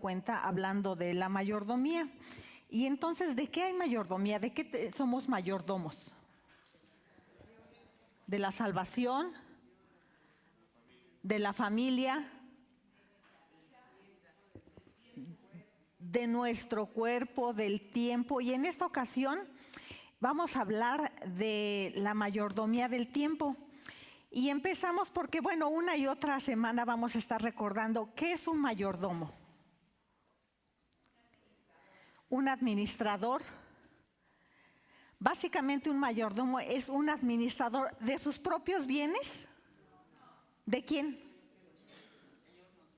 cuenta hablando de la mayordomía. Y entonces, ¿de qué hay mayordomía? ¿De qué somos mayordomos? De la salvación, de la familia, de nuestro cuerpo, del tiempo. Y en esta ocasión vamos a hablar de la mayordomía del tiempo. Y empezamos porque, bueno, una y otra semana vamos a estar recordando qué es un mayordomo. Un administrador. Básicamente un mayordomo es un administrador de sus propios bienes. ¿De quién?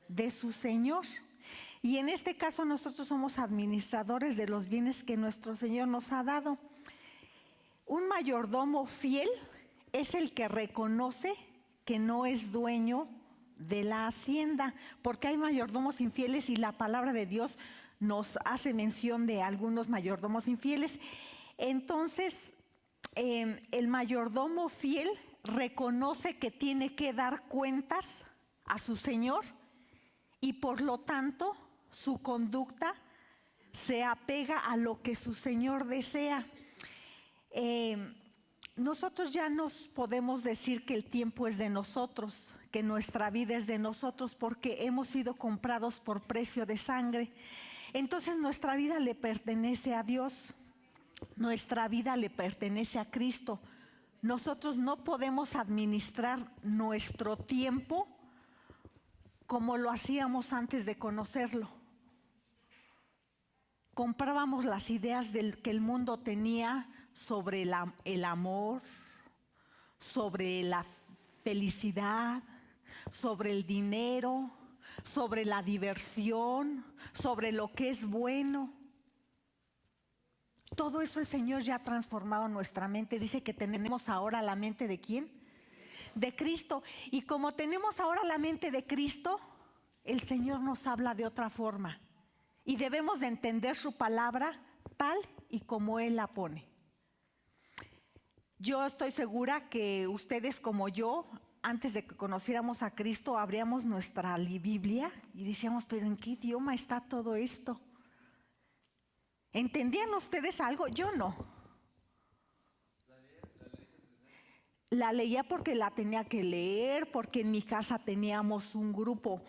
De su Señor. Y en este caso nosotros somos administradores de los bienes que nuestro Señor nos ha dado. Un mayordomo fiel es el que reconoce que no es dueño de la hacienda, porque hay mayordomos infieles y la palabra de Dios nos hace mención de algunos mayordomos infieles. Entonces, el mayordomo fiel reconoce que tiene que dar cuentas a su Señor y por lo tanto su conducta se apega a lo que su Señor desea. Nosotros ya nos podemos decir que el tiempo es de nosotros, que nuestra vida es de nosotros porque hemos sido comprados por precio de sangre. Entonces nuestra vida le pertenece a Dios, nuestra vida le pertenece a Cristo. Nosotros no podemos administrar nuestro tiempo como lo hacíamos antes de conocerlo. Comprábamos las ideas que el mundo tenía sobre el amor, sobre la felicidad, sobre el dinero, sobre la diversión, sobre lo que es bueno. Todo eso el Señor ya ha transformado nuestra mente. Dice que tenemos ahora la mente ¿de quién? De Cristo. Y como tenemos ahora la mente de Cristo, el Señor nos habla de otra forma. Y debemos de entender su palabra tal y como Él la pone. Yo estoy segura que ustedes como yo, antes de que conociéramos a Cristo, abríamos nuestra Biblia y decíamos, pero ¿en qué idioma está todo esto? ¿Entendían ustedes algo? Yo no. La leía porque la tenía que leer, porque en mi casa teníamos un grupo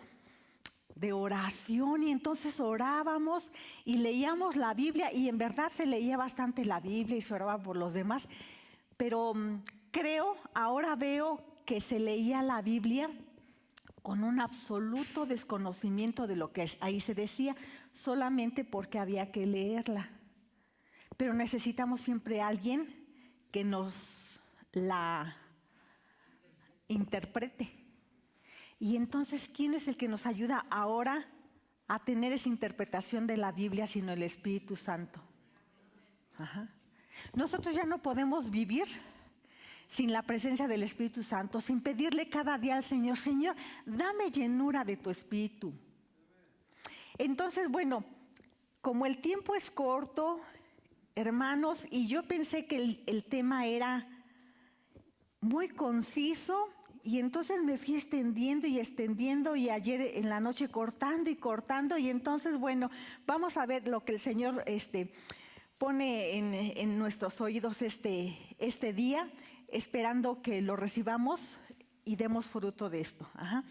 de oración y entonces orábamos y leíamos la Biblia y en verdad se leía bastante la Biblia y se oraba por los demás, pero ahora veo que se leía la Biblia con un absoluto desconocimiento de lo que ahí se decía, solamente porque había que leerla. Pero necesitamos siempre a alguien que nos la interprete. Y entonces, ¿quién es el que nos ayuda ahora a tener esa interpretación de la Biblia sino el Espíritu Santo? Ajá. Nosotros ya no podemos vivir sin la presencia del Espíritu Santo, sin pedirle cada día al Señor, Señor, dame llenura de tu Espíritu. Entonces, bueno, como el tiempo es corto, hermanos, y yo pensé que el tema era muy conciso, y entonces me fui extendiendo y ayer en la noche cortando, y entonces, bueno, vamos a ver lo que el Señor pone en nuestros oídos este día, esperando que lo recibamos y demos fruto de esto. Ajá.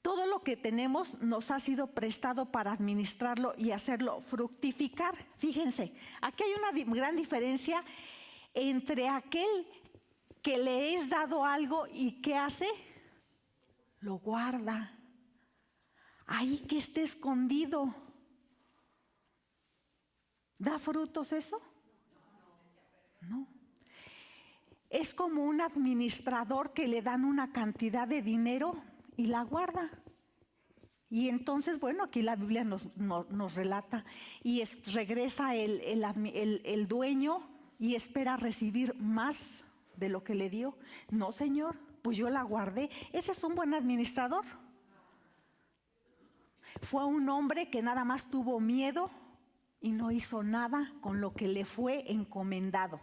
Todo lo que tenemos nos ha sido prestado para administrarlo y hacerlo fructificar. Fíjense, aquí hay una gran diferencia entre aquel que le es dado algo y ¿qué hace? Lo guarda. Ahí que esté escondido. ¿Da frutos eso? No. Es como un administrador que le dan una cantidad de dinero y la guarda. Y entonces, bueno, aquí la Biblia nos relata y regresa el dueño y espera recibir más de lo que le dio. No, Señor, pues yo la guardé. ¿Ese es un buen administrador? Fue un hombre que nada más tuvo miedo y no hizo nada con lo que le fue encomendado.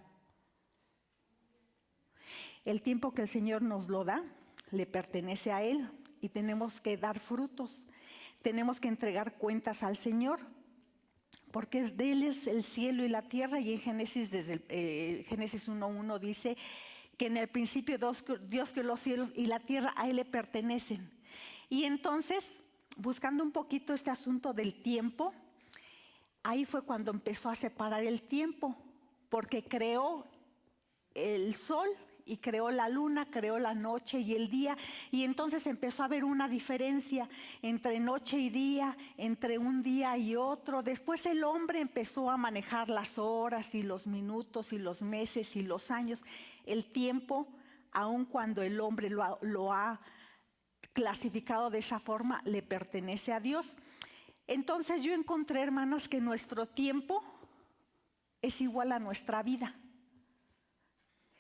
El tiempo que el Señor nos lo da, le pertenece a Él y tenemos que dar frutos. tenemos que entregar cuentas al Señor, porque de Él es el cielo y la tierra, y en Génesis, Génesis 1:1 dice que en el principio Dios creó los cielos y la tierra, a Él le pertenecen. Y entonces, buscando un poquito este asunto del tiempo, ahí fue cuando empezó a separar el tiempo, porque creó el sol y creó la luna, creó la noche y el día, y entonces empezó a haber una diferencia entre noche y día, entre un día y otro. Después el hombre empezó a manejar las horas y los minutos y los meses y los años. El tiempo, aun cuando el hombre lo ha clasificado de esa forma, le pertenece a Dios. Entonces yo encontré, hermanos, que nuestro tiempo es igual a nuestra vida.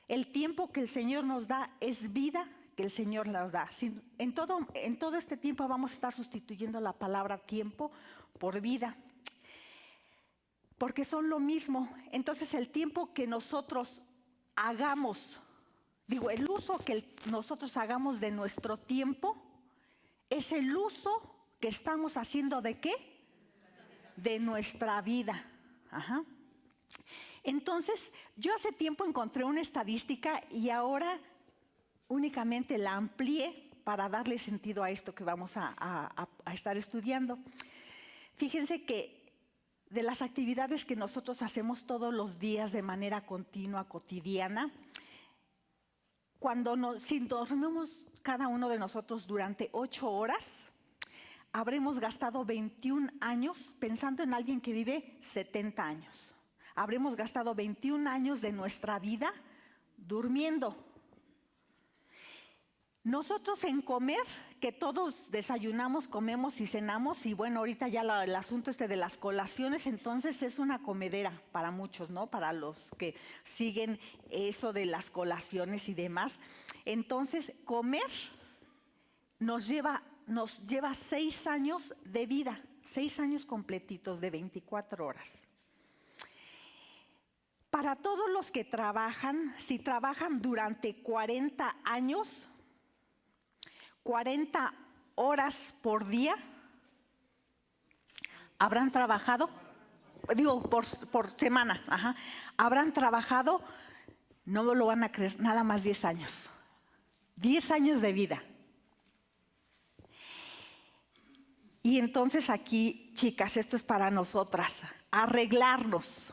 El tiempo que el Señor nos da es vida que el Señor nos da. En todo este tiempo vamos a estar sustituyendo la palabra tiempo por vida, porque son lo mismo. Entonces el tiempo que nosotros hagamos, el uso que nosotros hagamos de nuestro tiempo es el uso que estamos haciendo ¿de qué? De nuestra vida. Ajá. Entonces, yo hace tiempo encontré una estadística y ahora únicamente la amplié para darle sentido a esto que vamos a estar estudiando. Fíjense que de las actividades que nosotros hacemos todos los días de manera continua, cotidiana, si dormimos cada uno de nosotros durante 8 horas, habremos gastado 21 años pensando en alguien que vive 70 años. Habremos gastado 21 años de nuestra vida durmiendo. Nosotros en comer, que todos desayunamos, comemos y cenamos, y bueno, ahorita ya el asunto de las colaciones, entonces es una comedera para muchos, ¿no? Para los que siguen eso de las colaciones y demás. Entonces, comer nos lleva 6 años de vida, 6 años completitos de 24 horas. Para todos los que trabajan, si trabajan durante 40 años, 40 horas por día, habrán trabajado, por semana, habrán trabajado, no lo van a creer, nada más 10 años. 10 años de vida. Y entonces aquí, chicas, esto es para nosotras, arreglarnos.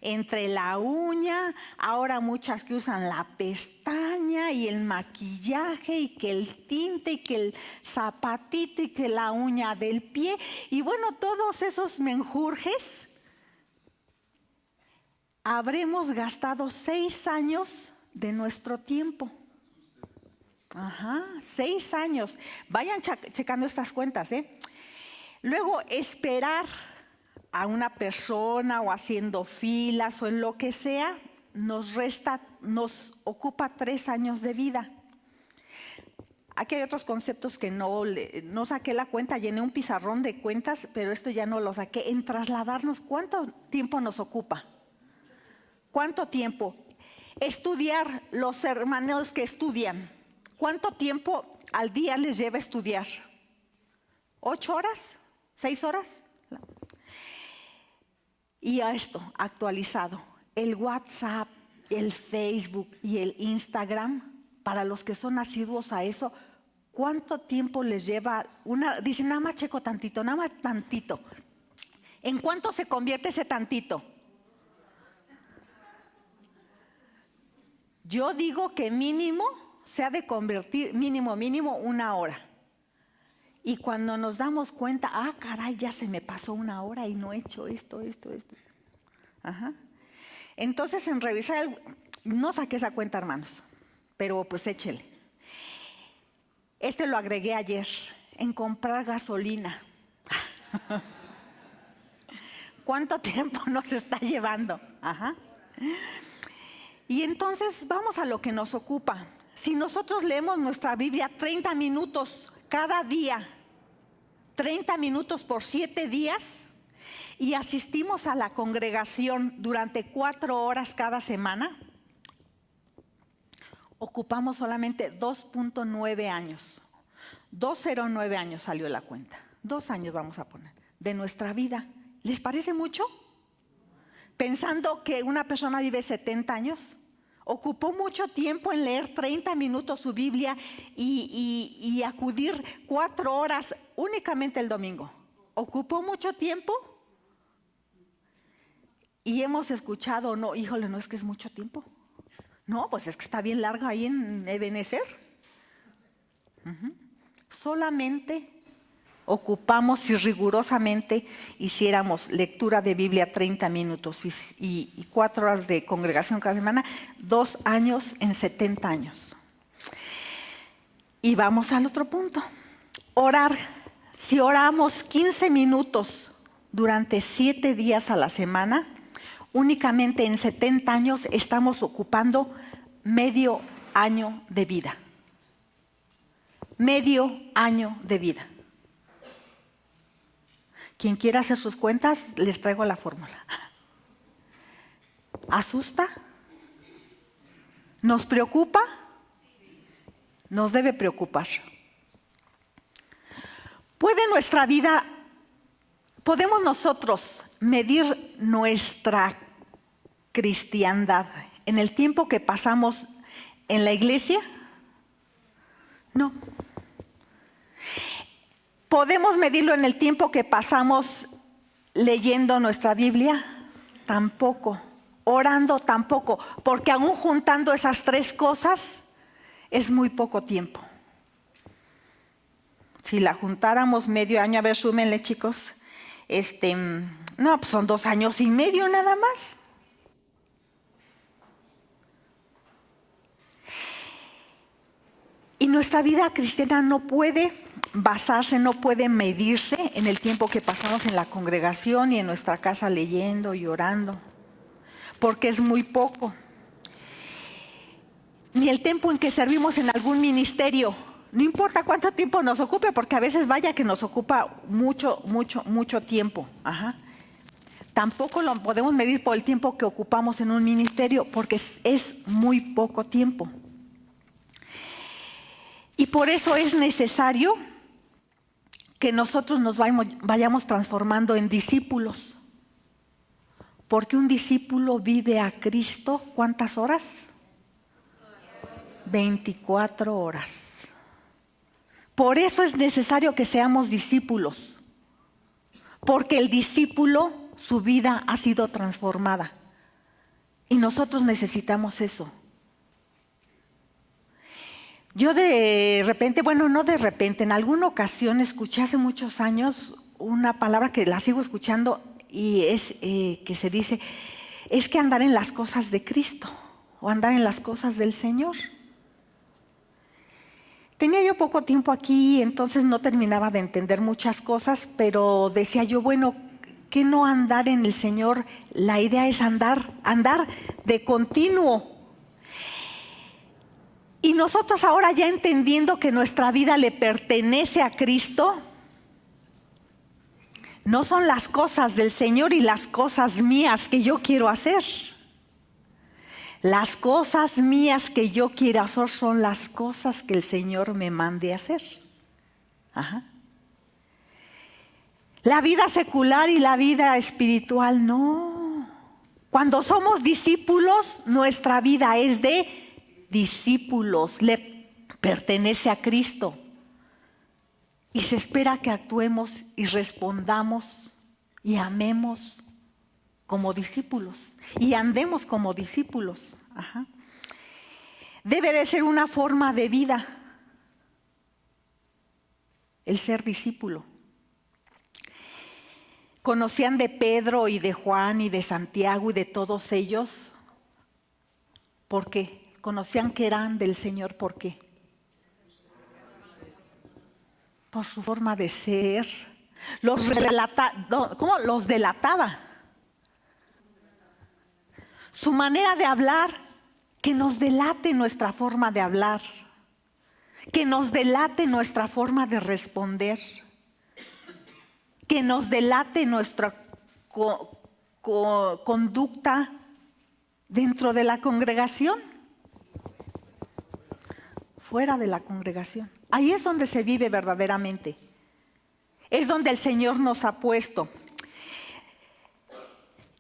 Entre la uña, ahora muchas que usan la pestaña y el maquillaje y que el tinte y que el zapatito y que la uña del pie. Y bueno, todos esos menjurjes, habremos gastado 6 años de nuestro tiempo. 6 años. Vayan checando estas cuentas, Luego, esperar a una persona o haciendo filas o en lo que sea, nos ocupa 3 años de vida. Aquí hay otros conceptos que no saqué la cuenta, llené un pizarrón de cuentas, pero esto ya no lo saqué. En trasladarnos, ¿cuánto tiempo nos ocupa? ¿Cuánto tiempo? Estudiar, los hermanos que estudian, ¿cuánto tiempo al día les lleva estudiar? ¿8 horas? ¿6 horas? Y a esto, actualizado, el WhatsApp, el Facebook y el Instagram, para los que son asiduos a eso, ¿cuánto tiempo les lleva? Dicen, nada más checo tantito, nada más tantito. ¿En cuánto se convierte ese tantito? Yo digo que mínimo se ha de convertir, mínimo 1 hora. Y cuando nos damos cuenta, caray, ya se me pasó 1 hora y no he hecho esto. Entonces, en revisar, no saqué esa cuenta, hermanos, pero pues échele. Lo agregué ayer, en comprar gasolina. ¿Cuánto tiempo nos está llevando? Y entonces, vamos a lo que nos ocupa. Si nosotros leemos nuestra Biblia 30 minutos cada día, 30 minutos por 7 días, y asistimos a la congregación durante 4 horas cada semana, ocupamos solamente 2.9 años. 209 años salió la cuenta. 2 años vamos a poner, de nuestra vida. ¿Les parece mucho? Pensando que una persona vive 70 años, ocupó mucho tiempo en leer 30 minutos su Biblia y acudir 4 horas únicamente el domingo. ¿Ocupó mucho tiempo? Y hemos escuchado, no, híjole, no es que es mucho tiempo. No, pues es que está bien largo ahí en Ebenezer. Solamente ocupamos si rigurosamente hiciéramos lectura de Biblia 30 minutos y 4 horas de congregación cada semana, 2 años en 70 años. Y vamos al otro punto. Orar. Si oramos 15 minutos durante 7 días a la semana, únicamente en 70 años estamos ocupando medio año de vida. Medio año de vida. Quien quiera hacer sus cuentas, les traigo la fórmula. ¿Asusta? ¿Nos preocupa? Nos debe preocupar. ¿Podemos nosotros medir nuestra cristiandad en el tiempo que pasamos en la iglesia? No. ¿Podemos medirlo en el tiempo que pasamos leyendo nuestra Biblia? Tampoco. Orando tampoco, porque aún juntando esas 3 cosas es muy poco tiempo. Si la juntáramos medio año, a ver, súmenle, chicos. No, pues son 2 años y medio nada más. Y nuestra vida cristiana no puede basarse, no puede medirse en el tiempo que pasamos en la congregación y en nuestra casa leyendo y orando, porque es muy poco. Ni el tiempo en que servimos en algún ministerio, no importa cuánto tiempo nos ocupe, porque a veces vaya que nos ocupa mucho tiempo. Tampoco lo podemos medir por el tiempo que ocupamos en un ministerio, porque es muy poco tiempo. Y por eso es necesario que nosotros nos vayamos transformando en discípulos. Porque un discípulo vive a Cristo, ¿cuántas horas? 24 horas. Por eso es necesario que seamos discípulos. Porque el discípulo, su vida ha sido transformada. Y nosotros necesitamos eso. Yo de repente, en alguna ocasión escuché hace muchos años una palabra que la sigo escuchando y es que se dice, es que andar en las cosas de Cristo o andar en las cosas del Señor. Tenía yo poco tiempo aquí, entonces no terminaba de entender muchas cosas, pero decía yo, ¿qué no andar en el Señor? La idea es andar de continuo. Y nosotros ahora ya entendiendo que nuestra vida le pertenece a Cristo, no son las cosas del Señor y las cosas mías que yo quiero hacer. Las cosas mías que yo quiero hacer son las cosas que el Señor me mande a hacer. La vida secular y la vida espiritual, no. Cuando somos discípulos, nuestra vida es de discípulos, le pertenece a Cristo. Y se espera que actuemos y respondamos y amemos como discípulos y andemos como discípulos. Debe de ser una forma de vida el ser discípulo. Conocían de Pedro y de Juan y de Santiago y de todos ellos. ¿Por qué? Conocían que eran del Señor. ¿Por qué? Por su forma de ser. ¿Cómo los delataba? Su manera de hablar, que nos delate nuestra forma de hablar, que nos delate nuestra forma de responder, que nos delate nuestra conducta dentro de la congregación, fuera de la congregación. Ahí es donde se vive verdaderamente. Es donde el Señor nos ha puesto.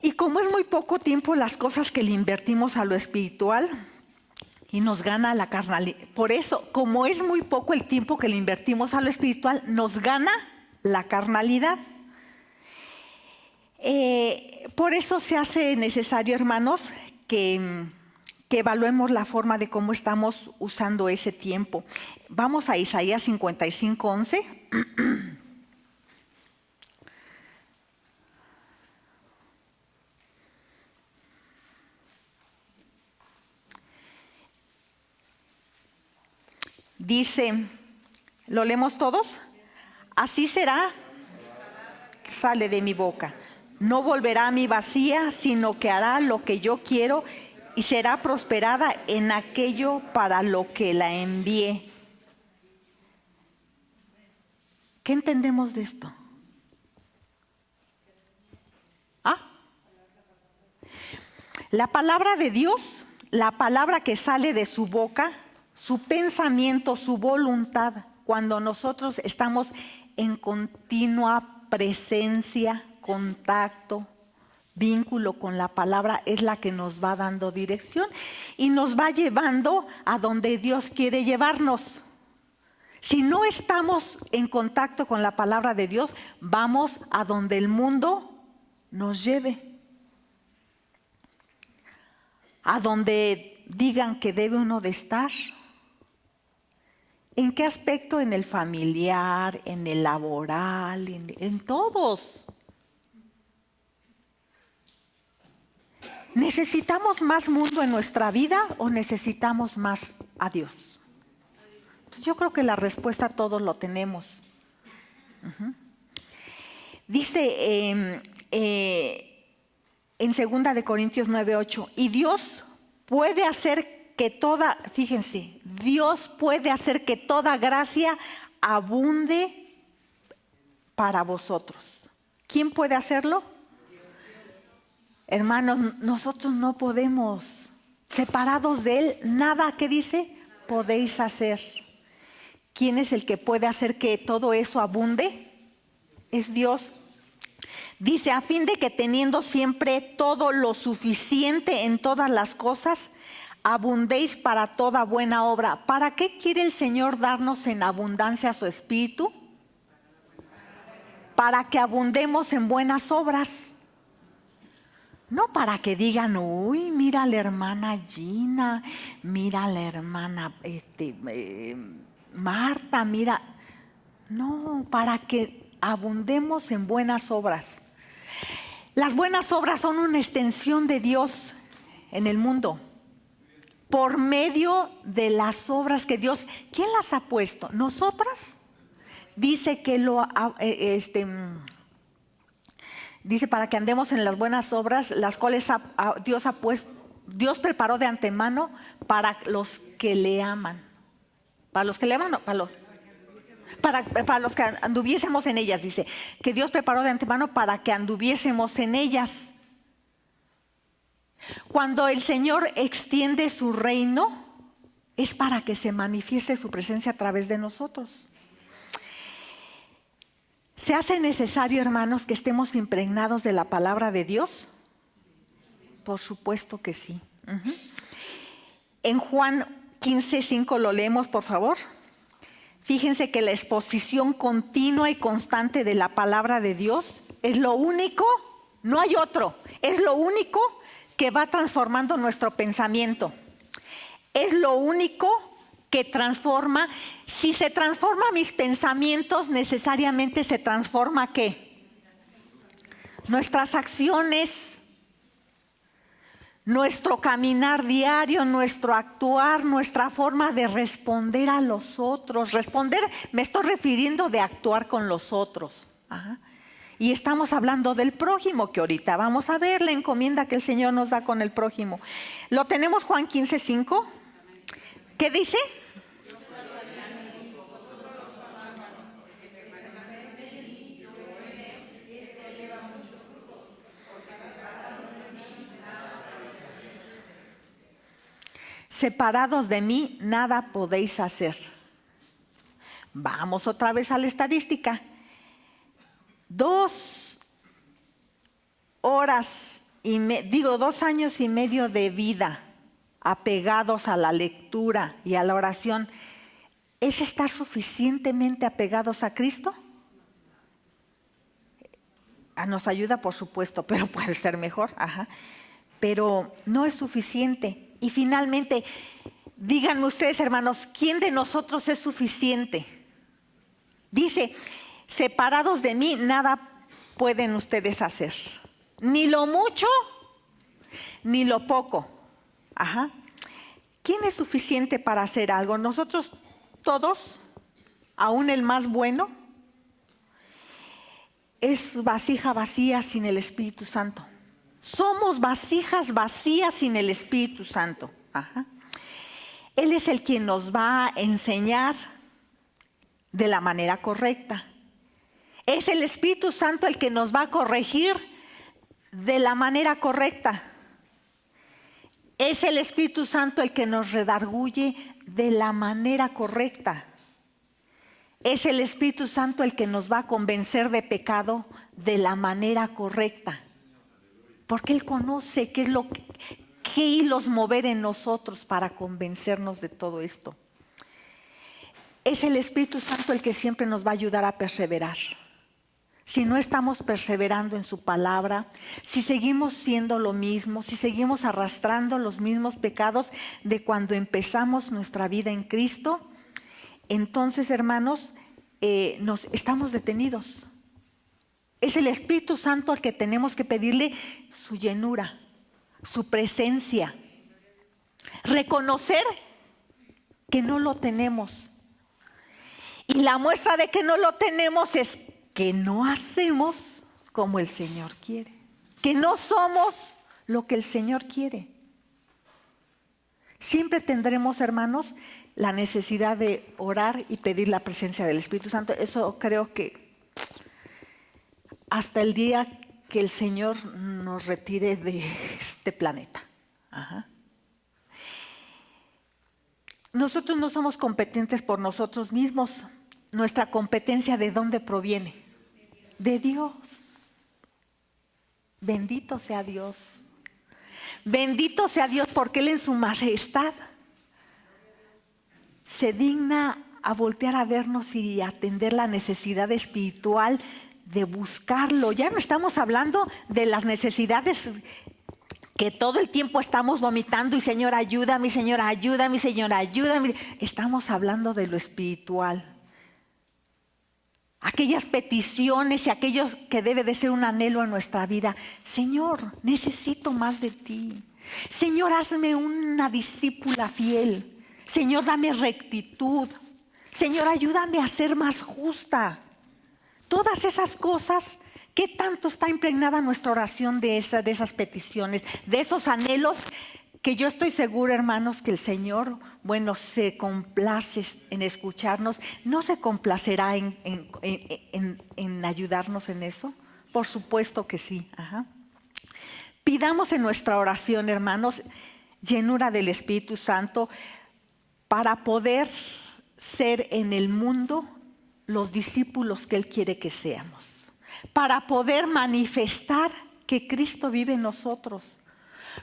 Y como es muy poco tiempo las cosas que le invertimos a lo espiritual y nos gana la carnalidad. Por eso, como es muy poco el tiempo que le invertimos a lo espiritual, nos gana la carnalidad. Por eso se hace necesario, hermanos, que evaluemos la forma de cómo estamos usando ese tiempo. Vamos a Isaías 55:11. Dice, ¿lo leemos todos? Así será, sale de mi boca. No volverá a mí vacía, sino que hará lo que yo quiero y será prosperada en aquello para lo que la envié. ¿Qué entendemos de esto? La palabra de Dios, la palabra que sale de su boca, su pensamiento, su voluntad, cuando nosotros estamos en continua presencia, contacto, vínculo con la palabra, es la que nos va dando dirección y nos va llevando a donde Dios quiere llevarnos. Si no estamos en contacto con la palabra de Dios, vamos a donde el mundo nos lleve. A donde digan que debe uno de estar. ¿En qué aspecto? En el familiar, en el laboral, en todos. ¿Necesitamos más mundo en nuestra vida o necesitamos más a Dios? Pues yo creo que la respuesta todos lo tenemos. Dice en 2 de Corintios 9:8, y Dios puede hacer que Dios puede hacer que toda gracia abunde para vosotros. ¿Quién puede hacerlo? Hermanos, nosotros no podemos, separados de Él, nada, ¿qué dice? Podéis hacer. ¿Quién es el que puede hacer que todo eso abunde? Es Dios. Dice, a fin de que teniendo siempre todo lo suficiente en todas las cosas, abundéis para toda buena obra. ¿Para qué quiere el Señor darnos en abundancia su Espíritu? Para que abundemos en buenas obras. No para que digan, uy, mira a la hermana Gina, mira a la hermana Marta, mira. No, para que abundemos en buenas obras. Las buenas obras son una extensión de Dios en el mundo. Por medio de las obras que Dios, ¿quién las ha puesto? ¿Nosotras? Dice que dice para que andemos en las buenas obras, las cuales Dios ha puesto, Dios preparó de antemano para los que le aman. ¿Para los que le aman o para los que anduviésemos en ellas? Dice que Dios preparó de antemano para que anduviésemos en ellas. Cuando el Señor extiende su reino, es para que se manifieste su presencia a través de nosotros. ¿Se hace necesario, hermanos, que estemos impregnados de la palabra de Dios? Por supuesto que sí. En Juan 15:5 lo leemos, por favor. Fíjense que la exposición continua y constante de la palabra de Dios es lo único, no hay otro, es lo único que va transformando nuestro pensamiento. Es lo único que transforma. Si se transforma mis pensamientos, necesariamente se transforma ¿qué? Nuestras acciones, nuestro caminar diario, nuestro actuar, nuestra forma de responder a los otros. Responder, me estoy refiriendo de actuar con los otros. Y estamos hablando del prójimo, que ahorita vamos a ver la encomienda que el Señor nos da con el prójimo. Lo tenemos, Juan 15:5. ¿Qué dice? Separados de mí, nada podéis hacer. Vamos otra vez a la estadística. 2 años y medio de vida apegados a la lectura y a la oración, ¿es estar suficientemente apegados a Cristo? Nos ayuda, por supuesto, pero puede ser mejor. Pero no es suficiente. Y finalmente, díganme ustedes, hermanos, ¿quién de nosotros es suficiente? Dice, separados de mí, nada pueden ustedes hacer. Ni lo mucho, ni lo poco. ¿Quién es suficiente para hacer algo? Nosotros todos, aún el más bueno, es vasija vacía sin el Espíritu Santo. Somos vasijas vacías sin el Espíritu Santo. Él es el quien nos va a enseñar de la manera correcta. Es el Espíritu Santo el que nos va a corregir de la manera correcta. Es el Espíritu Santo el que nos redarguye de la manera correcta. Es el Espíritu Santo el que nos va a convencer de pecado de la manera correcta. Porque Él conoce qué hilos mover en nosotros para convencernos de todo esto. Es el Espíritu Santo el que siempre nos va a ayudar a perseverar. Si no estamos perseverando en su palabra, si seguimos siendo lo mismo, si seguimos arrastrando los mismos pecados de cuando empezamos nuestra vida en Cristo, entonces, hermanos, estamos detenidos. Es el Espíritu Santo al que tenemos que pedirle su llenura, su presencia. Reconocer que no lo tenemos. Y la muestra de que no lo tenemos es que no hacemos como el Señor quiere. Que no somos lo que el Señor quiere. Siempre tendremos, hermanos, la necesidad de orar y pedir la presencia del Espíritu Santo. Eso creo que hasta el día que el Señor nos retire de este planeta. Nosotros no somos competentes por nosotros mismos. Nuestra competencia, ¿de dónde proviene? De Dios. Bendito sea Dios. Bendito sea Dios, porque Él en su majestad se digna a voltear a vernos y a atender la necesidad espiritual de buscarlo. Ya no estamos hablando de las necesidades que todo el tiempo estamos vomitando y Señor ayúdame, Señor ayúdame, Señor ayúdame. Estamos hablando de lo espiritual. Aquellas peticiones y aquellos que debe de ser un anhelo en nuestra vida. Señor, necesito más de ti. Señor, hazme una discípula fiel. Señor, dame rectitud. Señor, ayúdame a ser más justa. Todas esas cosas, ¿qué tanto está impregnada nuestra oración de esas peticiones, de esos anhelos? Que yo estoy segura, hermanos, que el Señor, se complace en escucharnos. ¿No se complacerá en ayudarnos en eso? Por supuesto que sí. Pidamos en nuestra oración, hermanos, llenura del Espíritu Santo para poder ser en el mundo los discípulos que Él quiere que seamos. Para poder manifestar que Cristo vive en nosotros.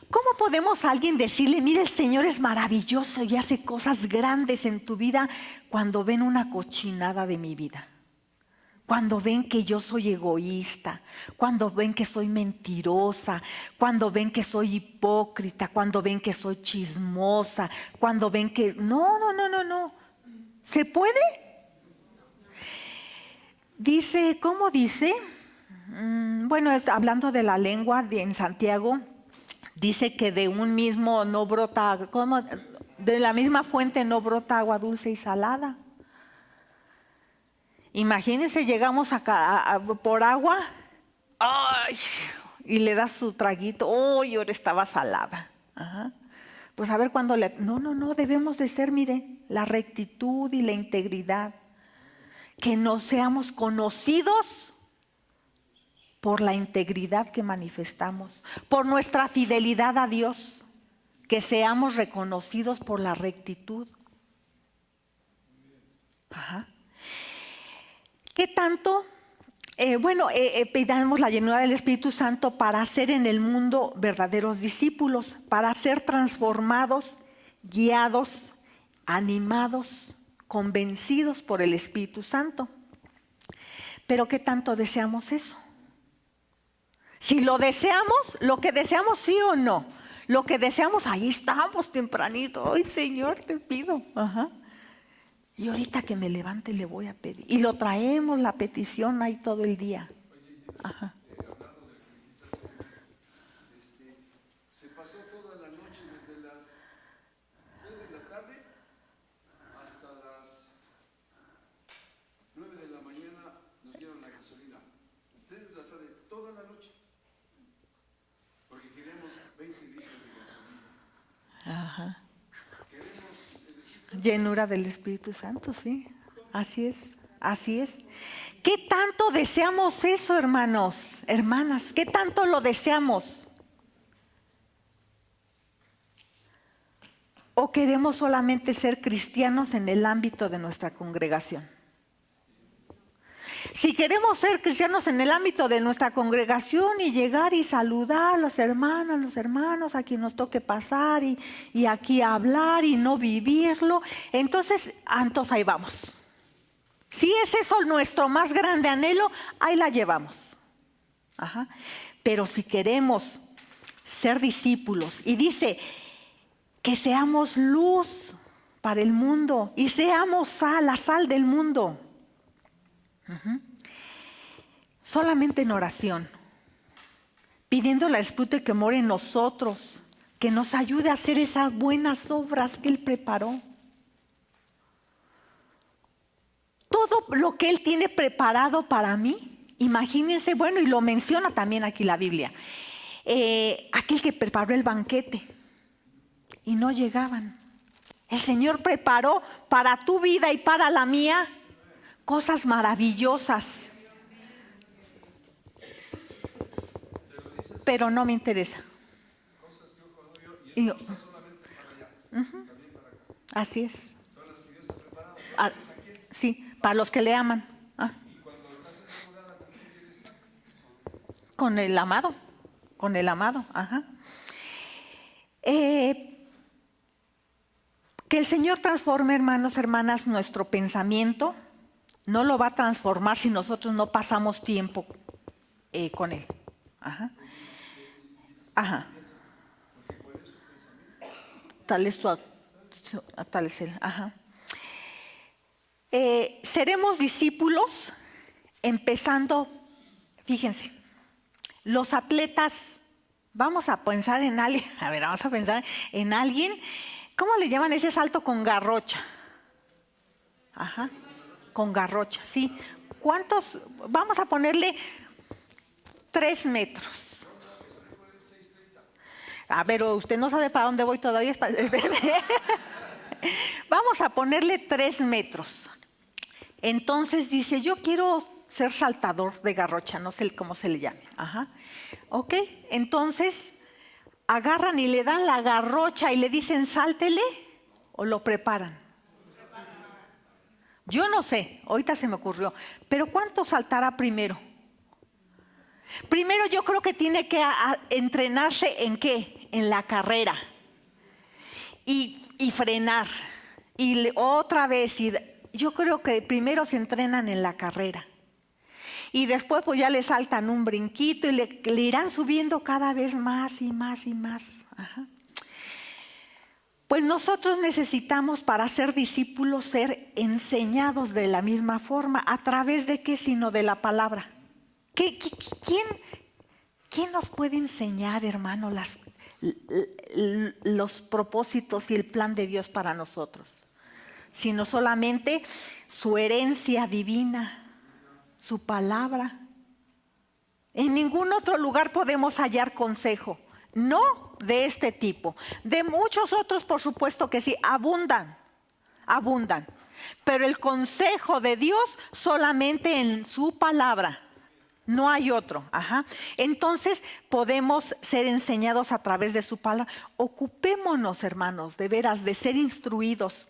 ¿Cómo podemos a alguien decirle, mira, el Señor es maravilloso y hace cosas grandes en tu vida, cuando ven una cochinada de mi vida? Cuando ven que yo soy egoísta, cuando ven que soy mentirosa, cuando ven que soy hipócrita, cuando ven que soy chismosa, cuando ven que... No. ¿Se puede? Dice, ¿cómo dice? Hablando de la lengua en Santiago, dice que de un mismo no brota, ¿cómo? De la misma fuente no brota agua dulce y salada. Imagínense, llegamos acá por agua, ¡ay! Y le das su traguito, ¡ay! Ahora estaba salada. Pues a ver cuándo le... No, debemos de ser, mire, la rectitud y la integridad. Que no seamos conocidos por la integridad que manifestamos, por nuestra fidelidad a Dios, que seamos reconocidos por la rectitud. ¿Qué tanto Pidamos la llenura del Espíritu Santo para hacer en el mundo verdaderos discípulos, para ser transformados, guiados, animados, convencidos por el Espíritu Santo. Pero ¿qué tanto deseamos eso? Si lo deseamos, lo que deseamos sí o no. Lo que deseamos, ahí estamos tempranito. Ay, Señor, te pido. Ajá. Y ahorita que me levante le voy a pedir. Y lo traemos la petición ahí todo el día. Ajá. Se pasó toda la noche desde las 3 de la tarde hasta las 9 de la mañana nos dieron la gasolina. 3 de la tarde, toda la noche. Porque queremos 20 litros de gasolina. Ajá. Llenura del Espíritu Santo, sí. Así es, así es. ¿Qué tanto deseamos eso, hermanos, hermanas? ¿Qué tanto lo deseamos? ¿O queremos solamente ser cristianos en el ámbito de nuestra congregación? Si queremos ser cristianos en el ámbito de nuestra congregación y llegar y saludar a las hermanas, los hermanos, a quien nos toque pasar y aquí hablar y no vivirlo, entonces ahí vamos. Si es eso nuestro más grande anhelo, ahí la llevamos. Ajá. Pero si queremos ser discípulos, y dice que seamos luz para el mundo y seamos sal, la sal del mundo. Solamente en oración, pidiéndole al Espíritu que more en nosotros, que nos ayude a hacer esas buenas obras que Él preparó. Todo lo que Él tiene preparado para mí, imagínense, bueno, y lo menciona también aquí la Biblia, aquel que preparó el banquete y no llegaban. El Señor preparó para tu vida y para la mía cosas maravillosas. Pero no me interesa. Y yo, así es. Sí, para los que le aman. Con el amado. Con el amado. Ajá. Que el Señor transforme, hermanos, hermanas, nuestro pensamiento. No lo va a transformar si nosotros no pasamos tiempo con Él. Ajá. Ajá. Tal es Él. Ajá. Seremos discípulos empezando, fíjense, los atletas, vamos a pensar en alguien, ¿cómo le llaman ese salto con garrocha? Ajá. Con garrocha, sí. ¿Cuántos? Vamos a ponerle 3 metros. A ver, usted no sabe para dónde voy todavía. Vamos a ponerle 3 metros. Entonces dice, yo quiero ser saltador de garrocha, no sé cómo se le llame. Ajá. Ok, entonces agarran y le dan la garrocha y le dicen, sáltele, o lo preparan. Yo no sé, ahorita se me ocurrió, pero ¿cuánto saltará primero? Primero yo creo que tiene que entrenarse ¿en qué? En la carrera. Y frenar. Y otra vez, yo creo que primero se entrenan en la carrera. Y después pues ya le saltan un brinquito y le irán subiendo cada vez más y más y más. Ajá. Pues nosotros necesitamos para ser discípulos ser enseñados de la misma forma. ¿A través de qué? Sino de la palabra. ¿Quién nos puede enseñar, hermano, los propósitos y el plan de Dios para nosotros? Sino solamente su herencia divina, su palabra. En ningún otro lugar podemos hallar consejo. No de este tipo. De muchos otros, por supuesto que sí, abundan. Pero el consejo de Dios solamente en su palabra. No hay otro. Ajá. Entonces podemos ser enseñados a través de su palabra. Ocupémonos, hermanos, de veras, de ser instruidos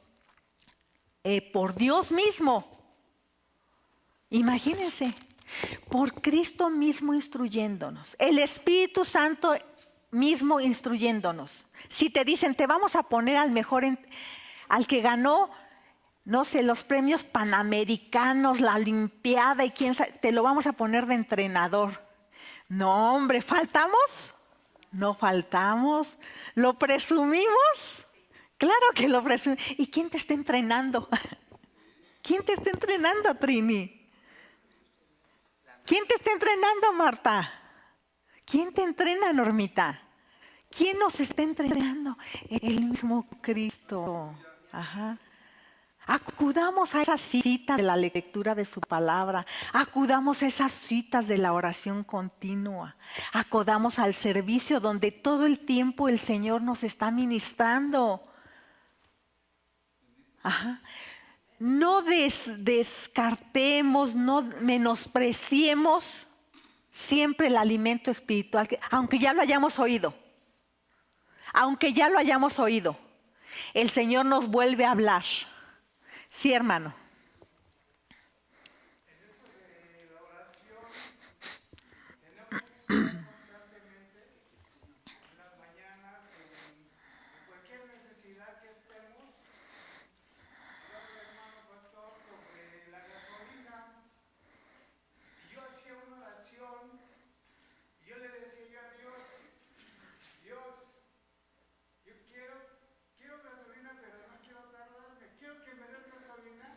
por Dios mismo. Imagínense, Por Cristo mismo instruyéndonos, el Espíritu Santo mismo instruyéndonos. Si te dicen, te vamos a poner al mejor, al que ganó, no sé, los premios panamericanos, la Olimpiada y quién sabe, te lo vamos a poner de entrenador. No, hombre, ¿faltamos? No faltamos. ¿Lo presumimos? Claro que lo presumimos. ¿Y quién te está entrenando? ¿Quién te está entrenando, Trini? ¿Quién te está entrenando, Marta? ¿Quién te entrena, Normita? ¿Quién nos está entrenando? El mismo Cristo. Ajá. Acudamos a esas citas de la lectura de su palabra, acudamos a esas citas de la oración continua, acudamos al servicio donde todo el tiempo el Señor nos está ministrando. Ajá. No descartemos, no menospreciemos siempre el alimento espiritual, aunque ya lo hayamos oído. Aunque ya lo hayamos oído, el Señor nos vuelve a hablar. Sí, hermano. En eso de la oración, tenemos que estar constantemente en las mañanas, en cualquier necesidad que estemos. Hablaba el hermano pastor sobre la gasolina. Y yo hacía una oración y yo le decía yo a Dios, Dios, yo quiero gasolina, pero no quiero tardarme. Quiero que me des gasolina,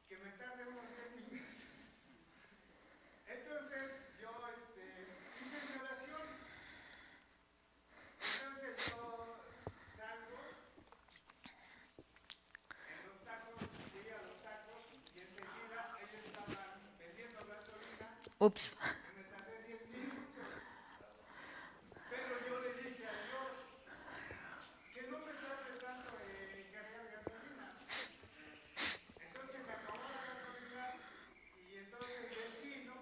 que me tarde unos 10 minutos. Entonces yo hice mi oración. Entonces yo salgo en los tacos, fui a los tacos y enseguida ellos estaban vendiendo gasolina. Ups. Y me tardé 10 minutos. Pero yo le dije a Dios que no me tarde tanto en cargar gasolina. Entonces me acabó la gasolina y entonces el vecino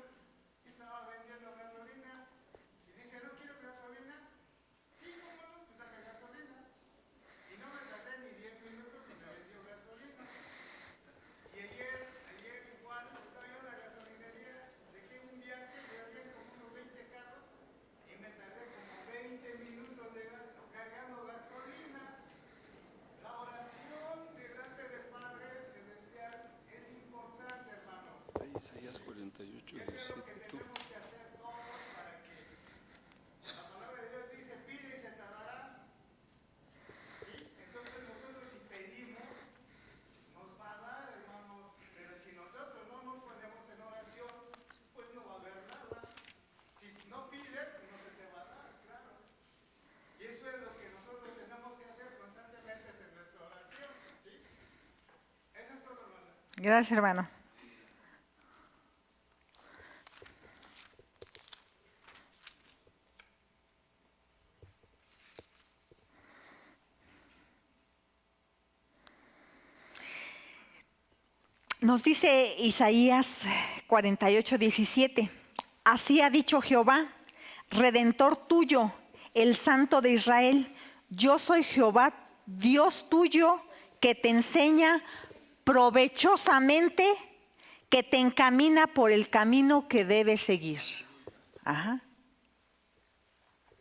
que estaba vendiendo gasolina y dice, ¿no quieres gasolina? Sí, ¿cómo no? Pues dame gasolina. Y no me tardé ni 10 minutos y me vendió gasolina. Y ayer igual estaba yo en la gasolinería, dejé un viaje de había como unos 20 carros y me tardé como 20 minutos cargando gasolina. La oración delante del Padre Celestial es importante, hermanos. Isaías 48, Eso es lo que 17. tenemos que hacer todos para que la palabra de Dios dice, pide y se te dará. ¿Sí? Entonces nosotros si pedimos, nos va a dar, hermanos. Pero si nosotros no nos ponemos en oración, pues no va a haber nada. Si no pides, pues no se te va a dar, claro. Y eso es lo que nosotros tenemos que hacer constantemente en nuestra oración. ¿Sí? Eso es todo, hermano. Gracias, hermano. Nos dice Isaías 48, 17. Así ha dicho Jehová, Redentor tuyo, el Santo de Israel. Yo soy Jehová, Dios tuyo, que te enseña provechosamente, que te encamina por el camino que debes seguir. Ajá.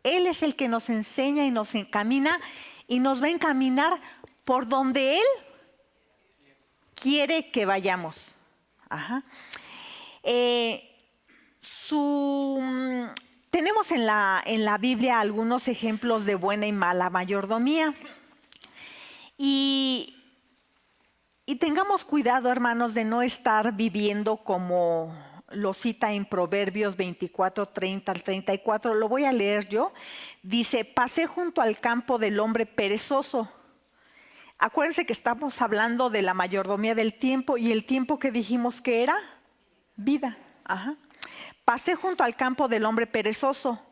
Él es el que nos enseña y nos encamina y nos va a encaminar por donde Él quiere que vayamos. Ajá. Tenemos en la Biblia algunos ejemplos de buena y mala mayordomía. Y tengamos cuidado, hermanos, de no estar viviendo como lo cita en Proverbios 24, 30 al 34. Lo voy a leer yo. Dice, pasé junto al campo del hombre perezoso. Acuérdense que estamos hablando de la mayordomía del tiempo y el tiempo que dijimos que era vida. Ajá. Pasé junto al campo del hombre perezoso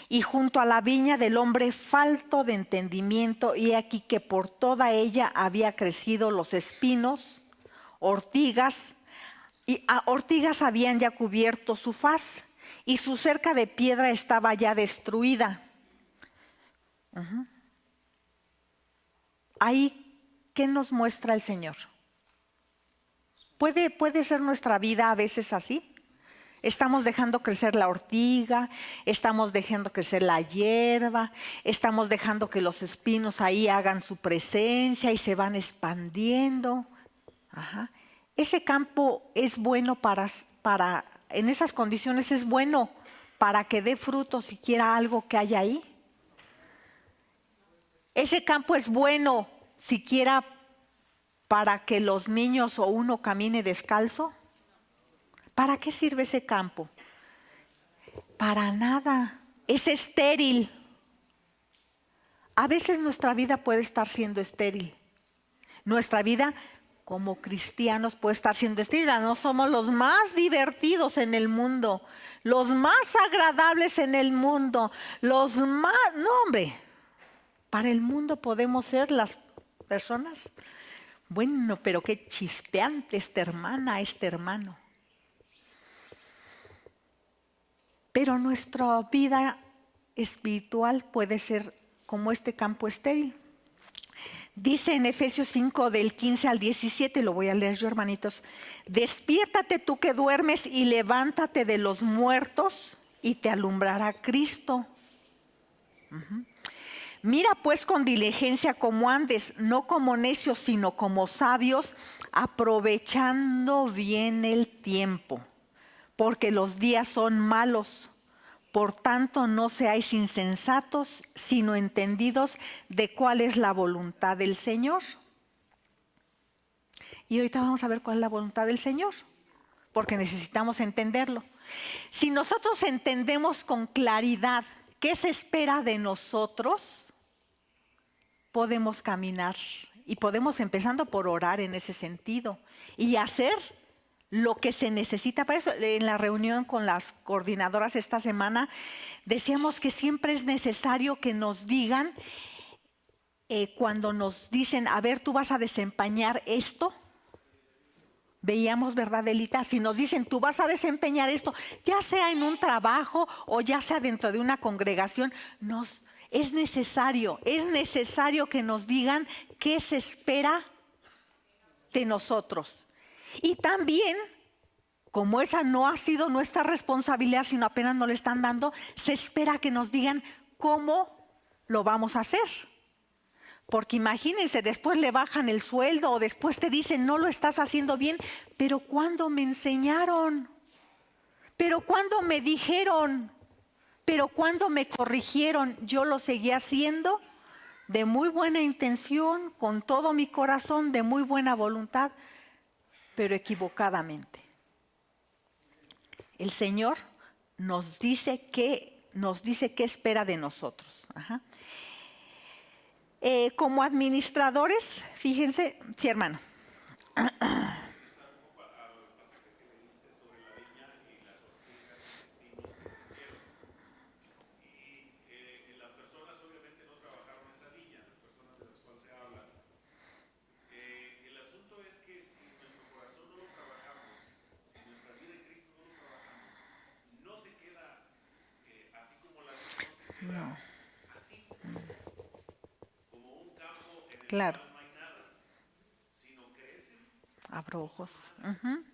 y junto a la viña del hombre falto de entendimiento, y aquí que por toda ella había crecido los espinos, ortigas, y ortigas habían ya cubierto su faz, y su cerca de piedra estaba ya destruida. Uh-huh. Ahí, ¿qué nos muestra el Señor? ¿Puede ser nuestra vida a veces así? Estamos dejando crecer la ortiga, estamos dejando crecer la hierba, estamos dejando que los espinos ahí hagan su presencia y se van expandiendo. Ajá. Ese campo es bueno en esas condiciones es bueno para que dé fruto siquiera algo que haya ahí. Ese campo es bueno siquiera para que los niños o uno camine descalzo. ¿Para qué sirve ese campo? Para nada. Es estéril. A veces nuestra vida puede estar siendo estéril. Nuestra vida como cristianos puede estar siendo estéril. No somos los más divertidos en el mundo, los más agradables en el mundo, los más... No, hombre, para el mundo podemos ser las personas, bueno, pero qué chispeante esta hermana, este hermano. Pero nuestra vida espiritual puede ser como este campo estéril. Dice en Efesios 5 del 15 al 17, lo voy a leer yo, hermanitos. Despiértate tú que duermes y levántate de los muertos y te alumbrará Cristo. Mira pues con diligencia cómo andes, no como necios, sino como sabios, aprovechando bien el tiempo, porque los días son malos. Por tanto, no seáis insensatos, sino entendidos de cuál es la voluntad del Señor. Y ahorita vamos a ver cuál es la voluntad del Señor, porque necesitamos entenderlo. Si nosotros entendemos con claridad qué se espera de nosotros, podemos caminar y podemos, empezando por orar en ese sentido y hacer lo que se necesita para eso. En la reunión con las coordinadoras esta semana decíamos que siempre es necesario que nos digan, cuando nos dicen, a ver, tú vas a desempeñar esto. Veíamos, ¿verdad, Elita? Si nos dicen, tú vas a desempeñar esto, ya sea en un trabajo o ya sea dentro de una congregación, es necesario que nos digan qué se espera de nosotros. Y también, como esa no ha sido nuestra responsabilidad, sino apenas nos le están dando, se espera que nos digan cómo lo vamos a hacer. Porque imagínense, después le bajan el sueldo o después te dicen, no lo estás haciendo bien. Pero ¿cuándo me enseñaron? ¿Pero cuándo me dijeron? ¿Pero cuándo me corrigieron? Yo lo seguí haciendo de muy buena intención, con todo mi corazón, de muy buena voluntad, pero equivocadamente. El Señor nos dice qué espera de nosotros. Ajá. Como administradores, fíjense, sí, hermano. No. Claro. Abro ojos. Uh-huh.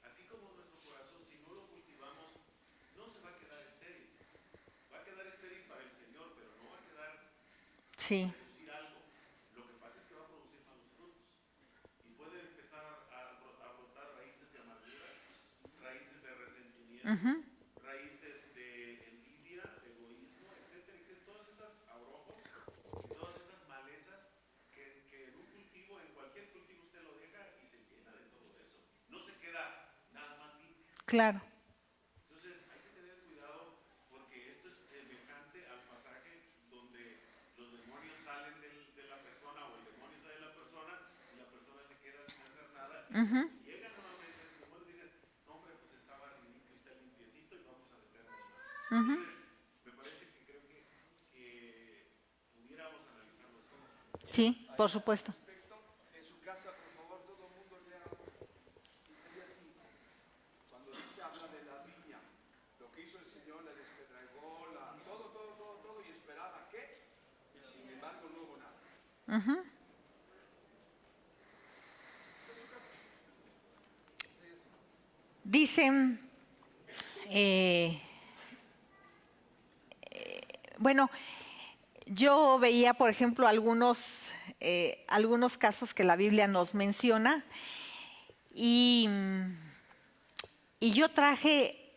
Así como nuestro corazón, si no lo cultivamos, no se va a quedar estéril. Va a quedar estéril para el Señor, pero no va a quedar sin producir algo. Lo que pasa es que va a producir malos frutos. Y puede empezar a brotar raíces de amargura, raíces de resentimiento, Uh-huh. raíces de envidia, de egoísmo, etcétera, etcétera. Todas esas abrojos y todas esas malezas que en un cultivo, en cualquier cultivo usted lo deja y se llena de todo eso. No se queda nada más limpio. Claro. Entonces hay que tener cuidado porque esto es semejante al pasaje donde los demonios salen de la persona o el demonio sale de la persona y la persona se queda sin hacer nada. Uh-huh. Y llega nuevamente, los demonios dicen, no hombre, pues estaba limpio, está limpiecito y vamos a meternos más. Uh-huh. Entonces me parece que creo que pudiéramos analizarlo así. Sí, por supuesto. En su casa, por favor, todo el mundo lea Isaías 5. Cuando dice, habla de la viña, lo que hizo el Señor, le despedragó, todo, y esperaba que, y sin embargo no hubo nada. Uh-huh. Dicen Eh, bueno, yo veía, por ejemplo, algunos casos que la Biblia nos menciona y yo traje,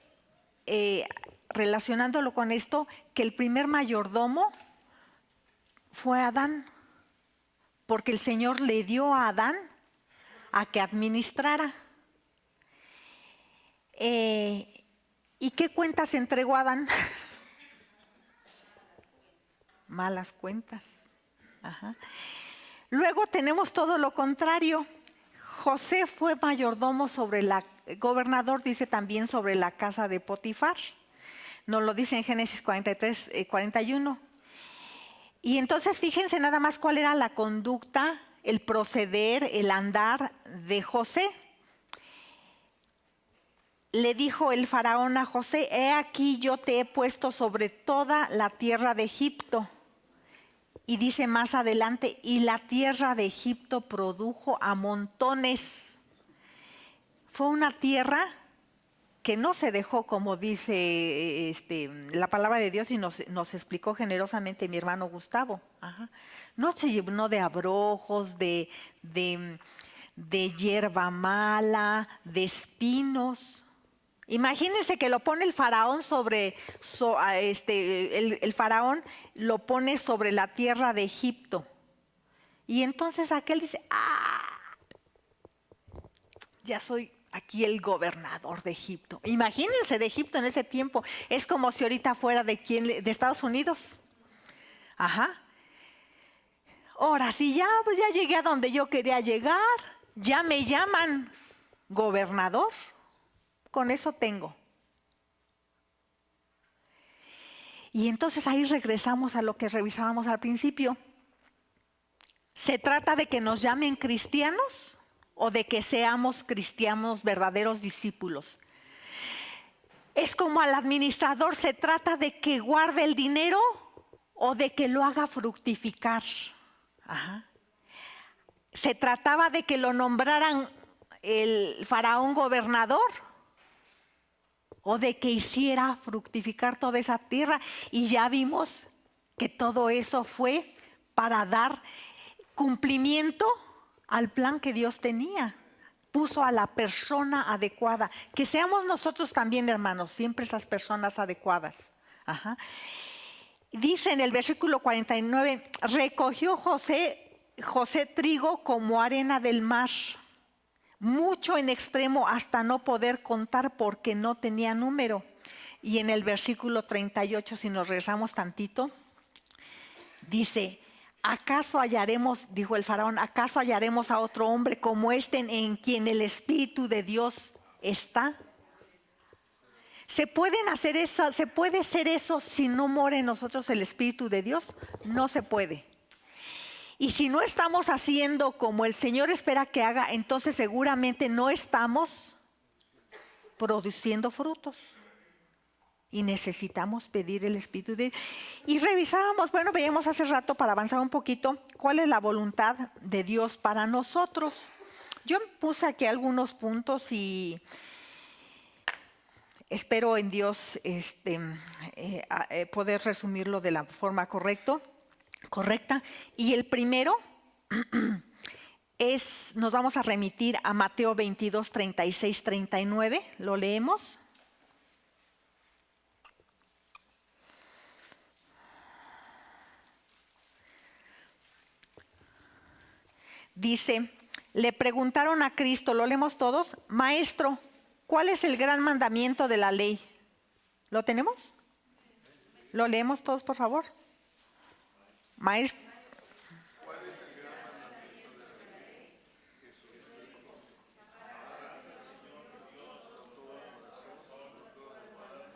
relacionándolo con esto, que el primer mayordomo fue Adán, porque el Señor le dio a Adán a que administrara. ¿Y qué cuentas entregó Adán? Malas cuentas. Ajá. Luego tenemos todo lo contrario. José fue mayordomo gobernador, dice también, sobre la casa de Potifar. Nos lo dice en Génesis 43, 41. Y entonces fíjense nada más cuál era la conducta, el proceder, el andar de José. Le dijo el faraón a José: he aquí yo te he puesto sobre toda la tierra de Egipto. Y dice más adelante: y la tierra de Egipto produjo a montones. Fue una tierra que no se dejó, como dice la palabra de Dios, y nos explicó generosamente mi hermano Gustavo. Ajá. No se llenó de abrojos, de hierba mala, de espinos. Imagínense que lo pone el faraón el faraón lo pone sobre la tierra de Egipto. Y entonces aquel dice: ya soy aquí el gobernador de Egipto. Imagínense, de Egipto en ese tiempo. Es como si ahorita fuera de Estados Unidos. Ajá. Ahora, si ya llegué a donde yo quería llegar, ya me llaman gobernador. Con eso tengo. Y entonces ahí regresamos a lo que revisábamos al principio. ¿Se trata de que nos llamen cristianos o de que seamos cristianos, verdaderos discípulos? Es como al administrador: ¿se trata de que guarde el dinero o de que lo haga fructificar? Ajá. ¿Se trataba de que lo nombraran el faraón gobernador o de que hiciera fructificar toda esa tierra? Y ya vimos que todo eso fue para dar cumplimiento al plan que Dios tenía. Puso a la persona adecuada. Que seamos nosotros también, hermanos, siempre esas personas adecuadas. Ajá. Dice en el versículo 49: recogió José trigo como arena del mar, mucho en extremo, hasta no poder contar, porque no tenía número. Y en el versículo 38, si nos regresamos tantito, dice: ¿acaso hallaremos, dijo el faraón, acaso hallaremos a otro hombre como este en quien el Espíritu de Dios está? ¿Se puede ser eso si no mora en nosotros el Espíritu de Dios? No se puede. Y si no estamos haciendo como el Señor espera que haga, entonces seguramente no estamos produciendo frutos. Y necesitamos pedir el Espíritu de Dios. Y revisábamos, veíamos hace rato, para avanzar un poquito, cuál es la voluntad de Dios para nosotros. Yo puse aquí algunos puntos y espero en Dios poder resumirlo de la forma correcta. Y el primero nos vamos a remitir a Mateo 22, 36, 39. ¿Lo leemos? Dice: le preguntaron a Cristo, lo leemos todos: Maestro, ¿cuál es el gran mandamiento de la ley? ¿Lo tenemos? ¿Lo leemos todos, por favor? Maestro. ¿Cuál es el gran mandamiento de la ley? Jesús dijo: amarás al Señor tu Dios con todo el corazón, con toda tu alma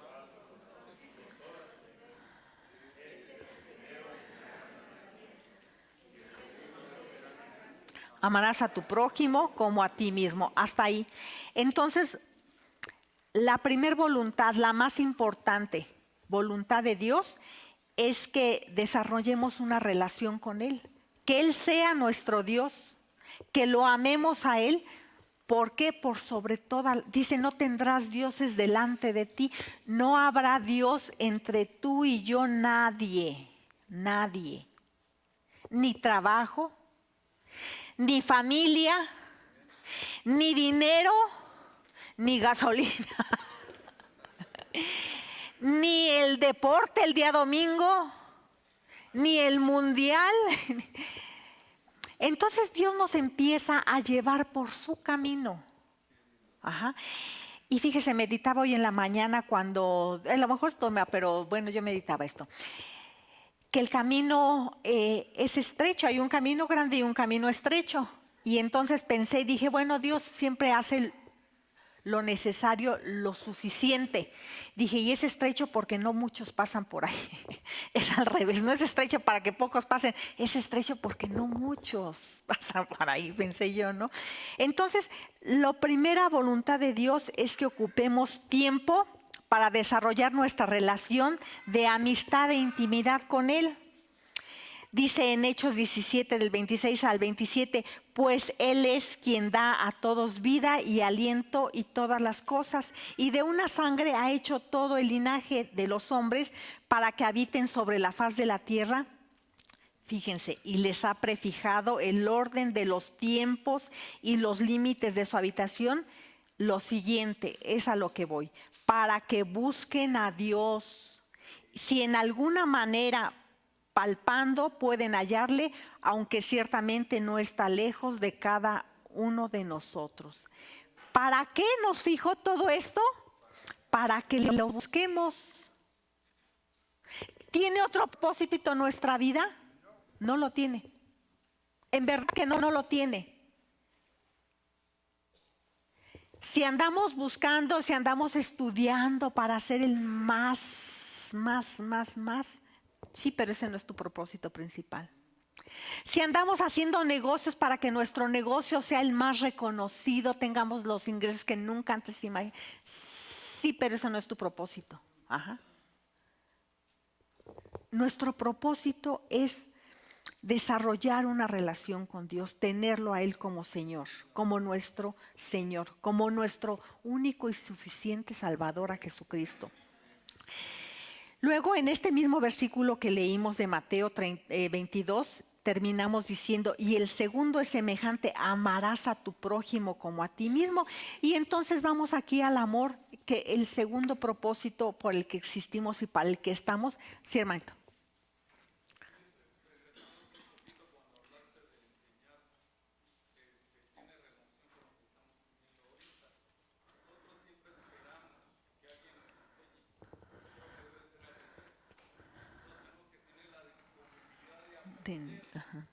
y con toda tu mente. Este es el primero y gran mandamiento. Y el segundo será: amarás a tu prójimo como a ti mismo. Hasta ahí. Entonces, la primer voluntad, la más importante, voluntad de Dios, es que desarrollemos una relación con Él. Que Él sea nuestro Dios, que lo amemos a Él ¿Por qué? Por sobre toda, dice, no tendrás dioses delante de ti, no habrá Dios entre tú y yo, nadie, nadie, ni trabajo, ni familia, ni dinero, ni gasolina, ni el deporte el día domingo, ni el mundial. Entonces Dios nos empieza a llevar por su camino. Ajá. Y fíjese, meditaba hoy en la mañana cuando, a lo mejor toma, pero bueno, yo meditaba esto. Que el camino es estrecho, hay un camino grande y un camino estrecho. Y entonces pensé y dije, bueno, Dios siempre hace lo necesario, lo suficiente. Dije, y es estrecho porque no muchos pasan por ahí. Es al revés, no es estrecho para que pocos pasen, es estrecho porque no muchos pasan por ahí, pensé yo, ¿no? Entonces, la primera voluntad de Dios es que ocupemos tiempo para desarrollar nuestra relación de amistad e intimidad con Él. Dice en Hechos 17, del 26 al 27, pues Él es quien da a todos vida y aliento y todas las cosas, y de una sangre ha hecho todo el linaje de los hombres para que habiten sobre la faz de la tierra. Fíjense, y les ha prefijado el orden de los tiempos y los límites de su habitación. Lo siguiente, es a lo que voy, para que busquen a Dios. Si en alguna manera palpando pueden hallarle, aunque ciertamente no está lejos de cada uno de nosotros. ¿Para qué nos fijó todo esto? Para que lo busquemos. ¿Tiene otro propósito en nuestra vida? No lo tiene. En verdad que no lo tiene. Si andamos buscando, si andamos estudiando para ser el más, sí, pero ese no es tu propósito principal. Si andamos haciendo negocios para que nuestro negocio sea el más reconocido, tengamos los ingresos que nunca antes imaginamos, sí, pero eso no es tu propósito. Ajá. Nuestro propósito es desarrollar una relación con Dios, tenerlo a Él como Señor, como nuestro Señor, como nuestro único y suficiente Salvador, a Jesucristo. Luego, en este mismo versículo que leímos de Mateo 22, terminamos diciendo, y el segundo es semejante, amarás a tu prójimo como a ti mismo. Y entonces vamos aquí al amor, que el segundo propósito por el que existimos y para el que estamos. Sí, hermanito. Ajá.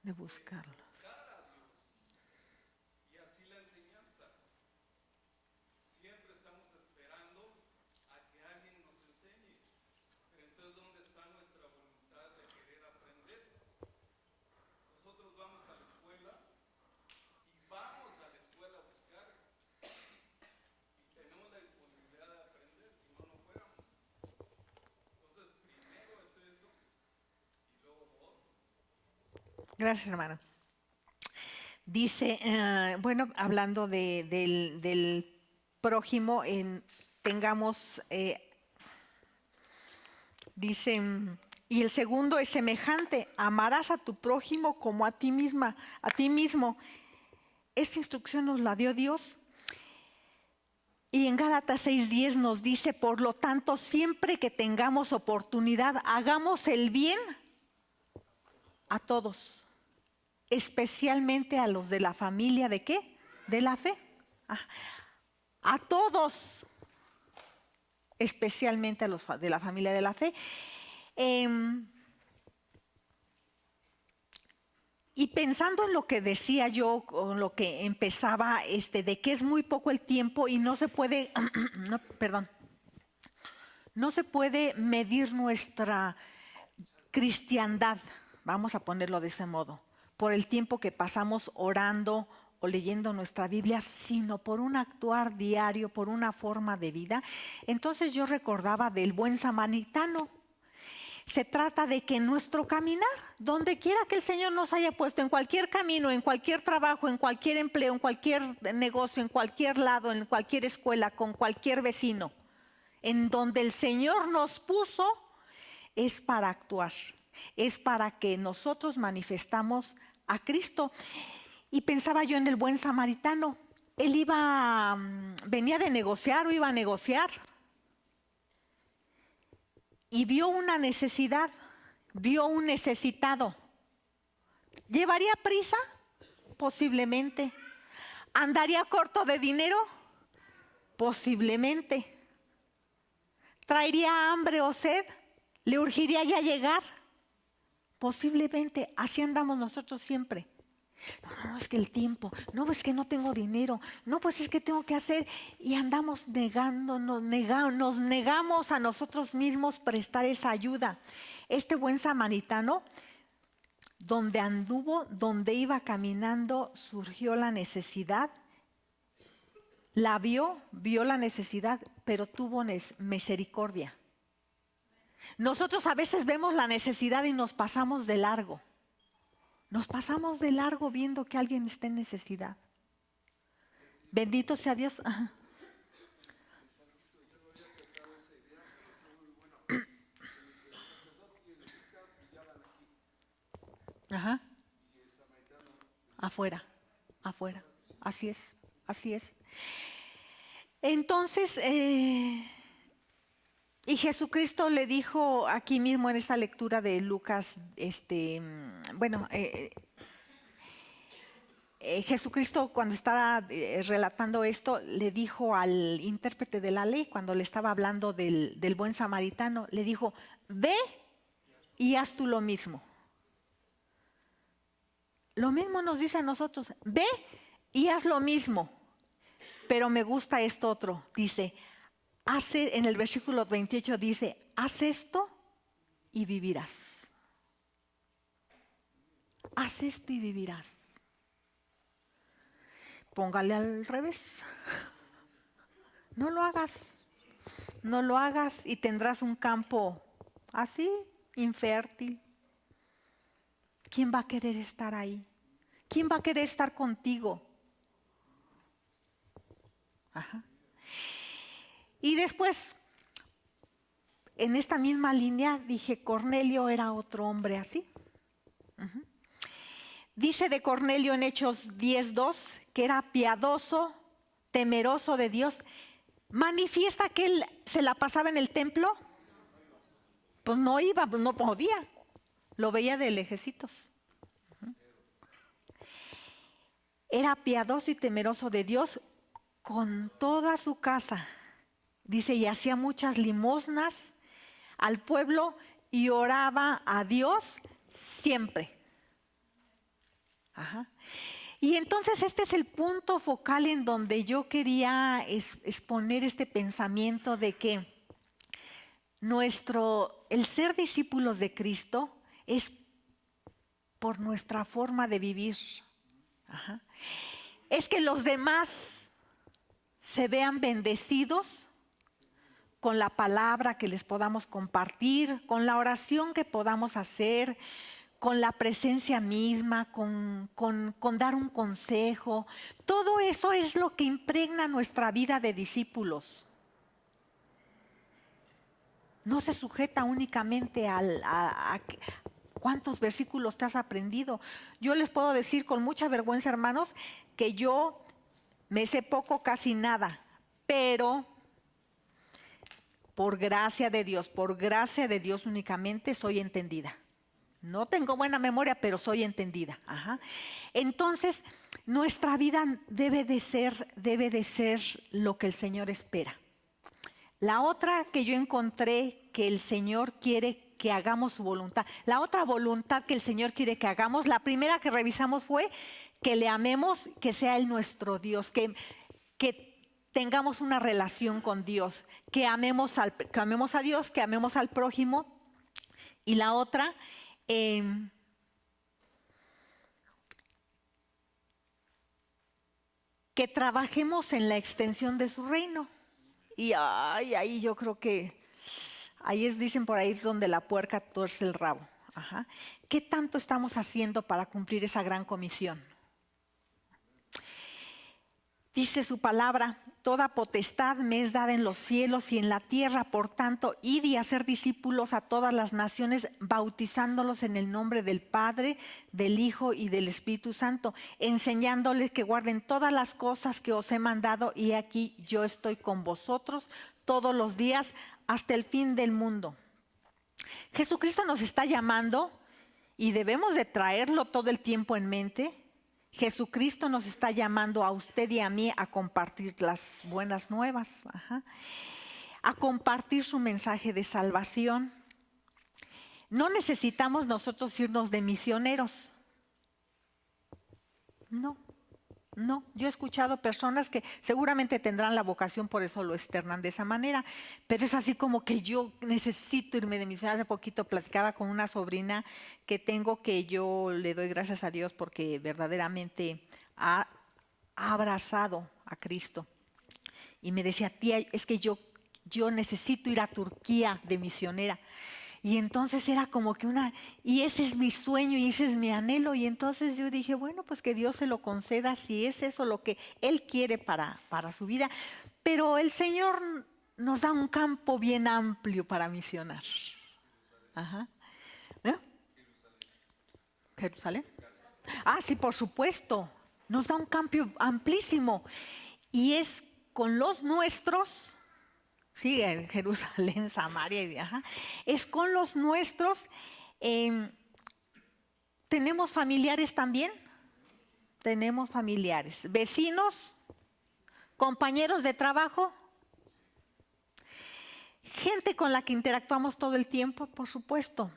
De buscarlo. Y así la enseñanza. Siempre estamos esperando a que alguien nos enseñe. Pero entonces, ¿dónde está nuestra voluntad de querer aprender? Nosotros vamos a la escuela y vamos a la escuela a buscar. Y tenemos la disponibilidad de aprender, si no, no fuéramos. Entonces, primero es eso y luego lo otro. Gracias, hermano. Dice, bueno, hablando del prójimo, tengamos, dice, y el segundo es semejante, amarás a tu prójimo como a ti misma, a ti mismo. Esta instrucción nos la dio Dios. Y en Gálatas 6:10 nos dice, por lo tanto, siempre que tengamos oportunidad, hagamos el bien a todos. Especialmente a los de la familia, ¿de qué? De la fe. A todos, especialmente a los de la familia de la fe. Y pensando en lo que decía yo, con lo que empezaba, de que es muy poco el tiempo y no se puede, no se puede medir nuestra cristiandad, vamos a ponerlo de ese modo, por el tiempo que pasamos orando o leyendo nuestra Biblia, sino por un actuar diario, por una forma de vida. Entonces yo recordaba del buen samaritano. Se trata de que en nuestro caminar, donde quiera que el Señor nos haya puesto, en cualquier camino, en cualquier trabajo, en cualquier empleo, en cualquier negocio, en cualquier lado, en cualquier escuela, con cualquier vecino, en donde el Señor nos puso, es para actuar, es para que nosotros manifestamos a Cristo. Y pensaba yo en el buen samaritano. Él venía de negociar o iba a negociar. Y vio una necesidad, vio un necesitado. ¿Llevaría prisa? Posiblemente. ¿Andaría corto de dinero? Posiblemente. ¿Traería hambre o sed? ¿Le urgiría ya llegar? Posiblemente. Así andamos nosotros siempre. No, es que el tiempo, no, es que no tengo dinero, no, pues es que tengo que hacer, y andamos negándonos, nos negamos a nosotros mismos prestar esa ayuda. Este buen samaritano, donde anduvo, donde iba caminando, surgió la necesidad, la vio la necesidad, pero tuvo misericordia. Nosotros a veces vemos la necesidad y nos pasamos de largo. Nos pasamos de largo viendo que alguien está en necesidad. Bendito sea Dios. Ajá. Ajá. Afuera. Así es. Entonces, y Jesucristo le dijo aquí mismo en esta lectura de Lucas, Jesucristo cuando estaba relatando esto, le dijo al intérprete de la ley, cuando le estaba hablando del buen samaritano, le dijo, ve y haz tú lo mismo. Lo mismo nos dice a nosotros, ve y haz lo mismo. Pero me gusta esto otro, dice, en el versículo 28 dice, haz esto y vivirás. Haz esto y vivirás. Póngale al revés. No lo hagas y tendrás un campo así, infértil. ¿Quién va a querer estar ahí? ¿Quién va a querer estar contigo? Ajá. Y después, en esta misma línea, dije, Cornelio era otro hombre así. Uh-huh. Dice de Cornelio en Hechos 10:2 que era piadoso, temeroso de Dios. ¿Manifiesta que él se la pasaba en el templo? Pues no iba, pues no podía. Lo veía de lejecitos. Uh-huh. Era piadoso y temeroso de Dios con toda su casa. Dice, y hacía muchas limosnas al pueblo y oraba a Dios siempre. Ajá. Y entonces este es el punto focal en donde yo quería exponer este pensamiento de que el ser discípulos de Cristo es por nuestra forma de vivir. Ajá. Es que los demás se vean bendecidos con la palabra que les podamos compartir, con la oración que podamos hacer, con la presencia misma, con dar un consejo. Todo eso es lo que impregna nuestra vida de discípulos. No se sujeta únicamente a cuántos versículos te has aprendido. Yo les puedo decir con mucha vergüenza, hermanos, que yo me sé poco, casi nada, pero por gracia de Dios únicamente soy entendida. No tengo buena memoria, pero soy entendida. Ajá. Entonces, nuestra vida debe de ser lo que el Señor espera. La otra que yo encontré que el Señor quiere que hagamos su voluntad. La otra voluntad que el Señor quiere que hagamos, la primera que revisamos fue que le amemos, que sea Él nuestro Dios, que tengamos una relación con Dios, que amemos a Dios, que amemos al prójimo. Y la otra, que trabajemos en la extensión de su reino. Y ahí yo creo que, dicen por ahí es donde la puerca tuerce el rabo. Ajá. ¿Qué tanto estamos haciendo para cumplir esa gran comisión? Dice su palabra, toda potestad me es dada en los cielos y en la tierra, por tanto, id y hacer discípulos a todas las naciones, bautizándolos en el nombre del Padre, del Hijo y del Espíritu Santo, enseñándoles que guarden todas las cosas que os he mandado, y aquí yo estoy con vosotros todos los días hasta el fin del mundo. Jesucristo nos está llamando y debemos de traerlo todo el tiempo en mente. Jesucristo nos está llamando a usted y a mí a compartir las buenas nuevas, a compartir su mensaje de salvación. No necesitamos nosotros irnos de misioneros. No. Yo he escuchado personas que seguramente tendrán la vocación, por eso lo externan de esa manera, pero es así como que yo necesito irme de misión. Hace poquito platicaba con una sobrina que tengo, que yo le doy gracias a Dios porque verdaderamente ha abrazado a Cristo. Y me decía, tía, es que yo necesito ir a Turquía de misionera. Y entonces era como que y ese es mi sueño y ese es mi anhelo. Y entonces yo dije, bueno, pues que Dios se lo conceda si es eso lo que Él quiere para su vida. Pero el Señor nos da un campo bien amplio para misionar. ¿Jerusalén? Sí, por supuesto. Nos da un campo amplísimo. Y es con los nuestros. Sí, en Jerusalén, Samaria, es con los nuestros. ¿Tenemos familiares también? Tenemos familiares. ¿Vecinos? ¿Compañeros de trabajo? ¿Gente con la que interactuamos todo el tiempo? Por supuesto.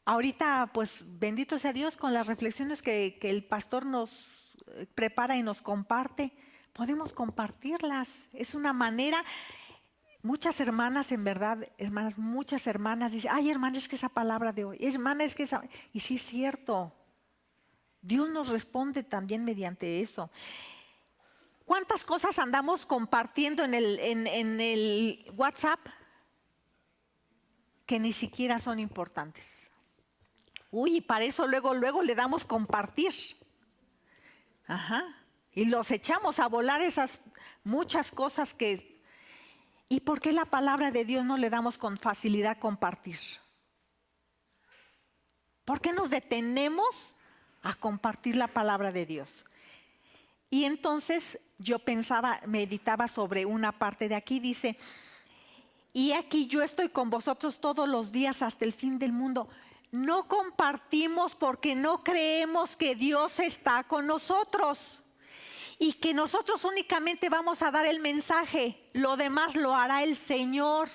Ahorita, pues, bendito sea Dios, con las reflexiones que el pastor nos prepara y nos comparte, podemos compartirlas. Es una manera. Muchas hermanas, en verdad, hermanas, muchas hermanas dicen, ay, hermana, es que esa palabra de hoy, hermana, es que esa. Y sí es cierto. Dios nos responde también mediante eso. ¿Cuántas cosas andamos compartiendo en el WhatsApp que ni siquiera son importantes? Y para eso luego le damos compartir. Y los echamos a volar esas muchas cosas que. ¿Y por qué la palabra de Dios no le damos con facilidad compartir? ¿Por qué nos detenemos a compartir la palabra de Dios? Y entonces yo meditaba sobre una parte de aquí, dice, y aquí yo estoy con vosotros todos los días hasta el fin del mundo. No compartimos porque no creemos que Dios está con nosotros. Y que nosotros únicamente vamos a dar el mensaje, lo demás lo hará el Señor.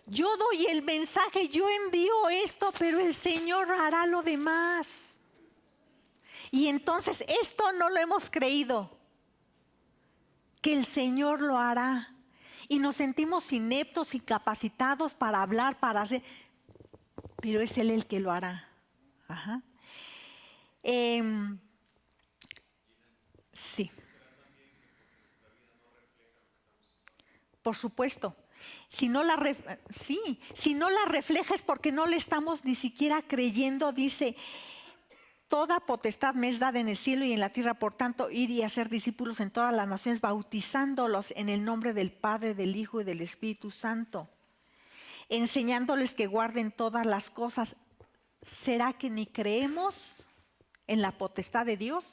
Yo doy el mensaje, yo envío esto, pero el Señor hará lo demás. Y entonces esto no lo hemos creído, que el Señor lo hará. Y nos sentimos ineptos, incapacitados para hablar, para hacer, pero es Él el que lo hará. Sí. Por supuesto. Si no la refleja es porque no le estamos ni siquiera creyendo. Dice, toda potestad me es dada en el cielo y en la tierra, por tanto, ir y hacer discípulos en todas las naciones, bautizándolos en el nombre del Padre, del Hijo y del Espíritu Santo, enseñándoles que guarden todas las cosas. ¿Será que ni creemos en la potestad de Dios?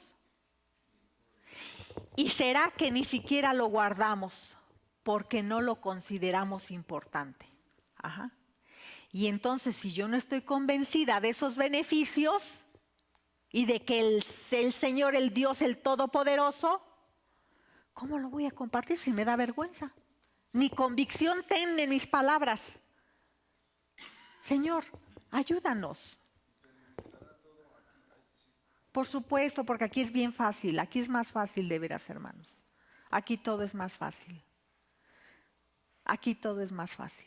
¿Y será que ni siquiera lo guardamos porque no lo consideramos importante? Y entonces, si yo no estoy convencida de esos beneficios y de que el Señor, el Dios, el Todopoderoso, ¿cómo lo voy a compartir si me da vergüenza? Ni convicción tengo en mis palabras. Señor, ayúdanos. Por supuesto, porque aquí es bien fácil, aquí es más fácil de veras, hermanos. Aquí todo es más fácil. Aquí todo es más fácil.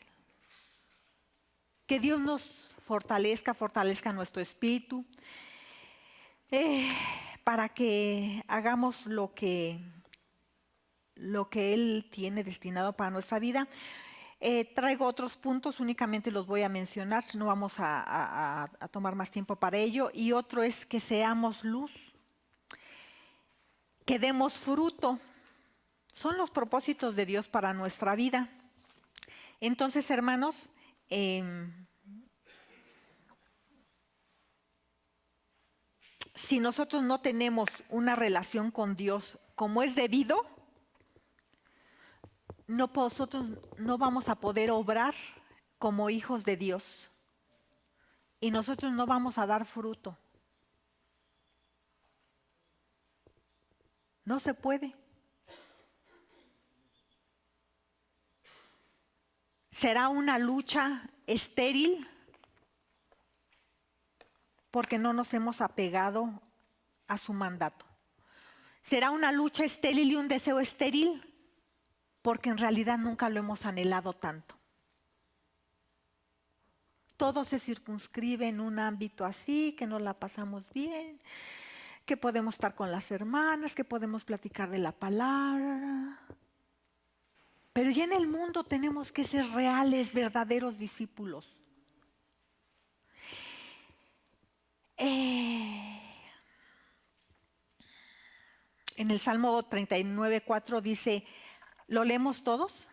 Que Dios nos fortalezca nuestro espíritu, para que hagamos lo que Él tiene destinado para nuestra vida. Traigo otros puntos, únicamente los voy a mencionar, no vamos a tomar más tiempo para ello. Y otro es que seamos luz, que demos fruto. Son los propósitos de Dios para nuestra vida. Entonces, hermanos, si nosotros no tenemos una relación con Dios como es debido, nosotros no vamos a poder obrar como hijos de Dios y nosotros no vamos a dar fruto. No se puede. Será una lucha estéril porque no nos hemos apegado a su mandato. Será una lucha estéril y un deseo estéril porque en realidad nunca lo hemos anhelado tanto. Todo se circunscribe en un ámbito así, que nos la pasamos bien, que podemos estar con las hermanas, que podemos platicar de la palabra. Pero ya en el mundo tenemos que ser reales, verdaderos discípulos. En el Salmo 39:4 dice, ¿lo leemos todos?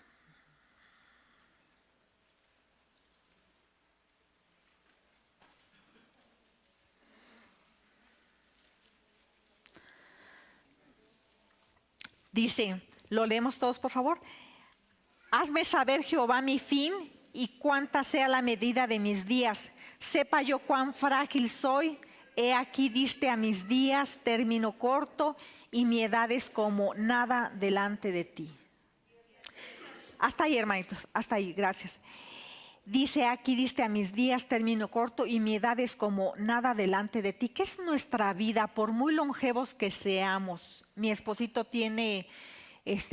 Dice, ¿lo leemos todos, por favor? Hazme saber, Jehová, mi fin y cuánta sea la medida de mis días. Sepa yo cuán frágil soy. He aquí diste a mis días término corto y mi edad es como nada delante de ti. Hasta ahí, hermanitos, hasta ahí, gracias. Dice, aquí diste a mis días término corto y mi edad es como nada delante de ti. ¿Qué es nuestra vida? Por muy longevos que seamos. Mi esposito tiene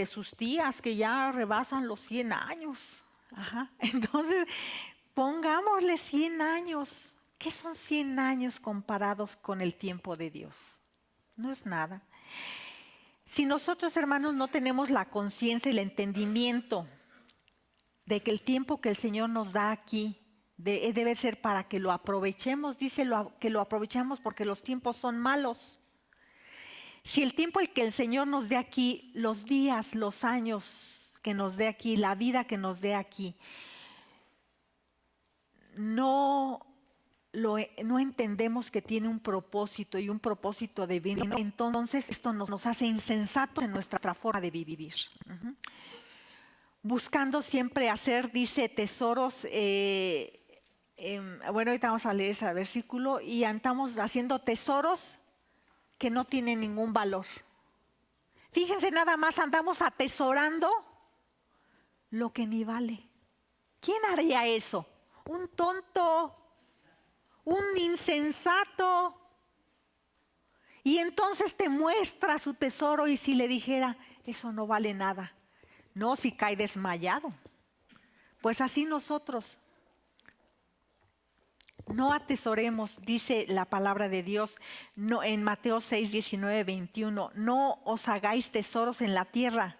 sus tías que ya rebasan los 100 años. Ajá. Entonces, pongámosle 100 años. ¿Qué son 100 años comparados con el tiempo de Dios? No es nada. Si nosotros, hermanos, no tenemos la conciencia y el entendimiento de que el tiempo que el Señor nos da aquí debe ser para que lo aprovechemos, dice que lo aprovechemos porque los tiempos son malos. Si el tiempo que el Señor nos dé aquí, los días, los años que nos dé aquí, la vida que nos dé aquí, no entendemos que tiene un propósito y un propósito de bien, entonces esto nos hace insensatos en nuestra forma de vivir. Buscando siempre hacer, dice, tesoros, bueno, ahorita vamos a leer ese versículo, y estamos haciendo tesoros que no tienen ningún valor. Fíjense, nada más andamos atesorando lo que ni vale. ¿Quién haría eso? Un tonto, un insensato. Y entonces te muestra su tesoro y si le dijera, eso no vale nada. No, si cae desmayado. Pues así nosotros. No atesoremos, dice la palabra de Dios no, en Mateo 6, 19, 21. No os hagáis tesoros en la tierra,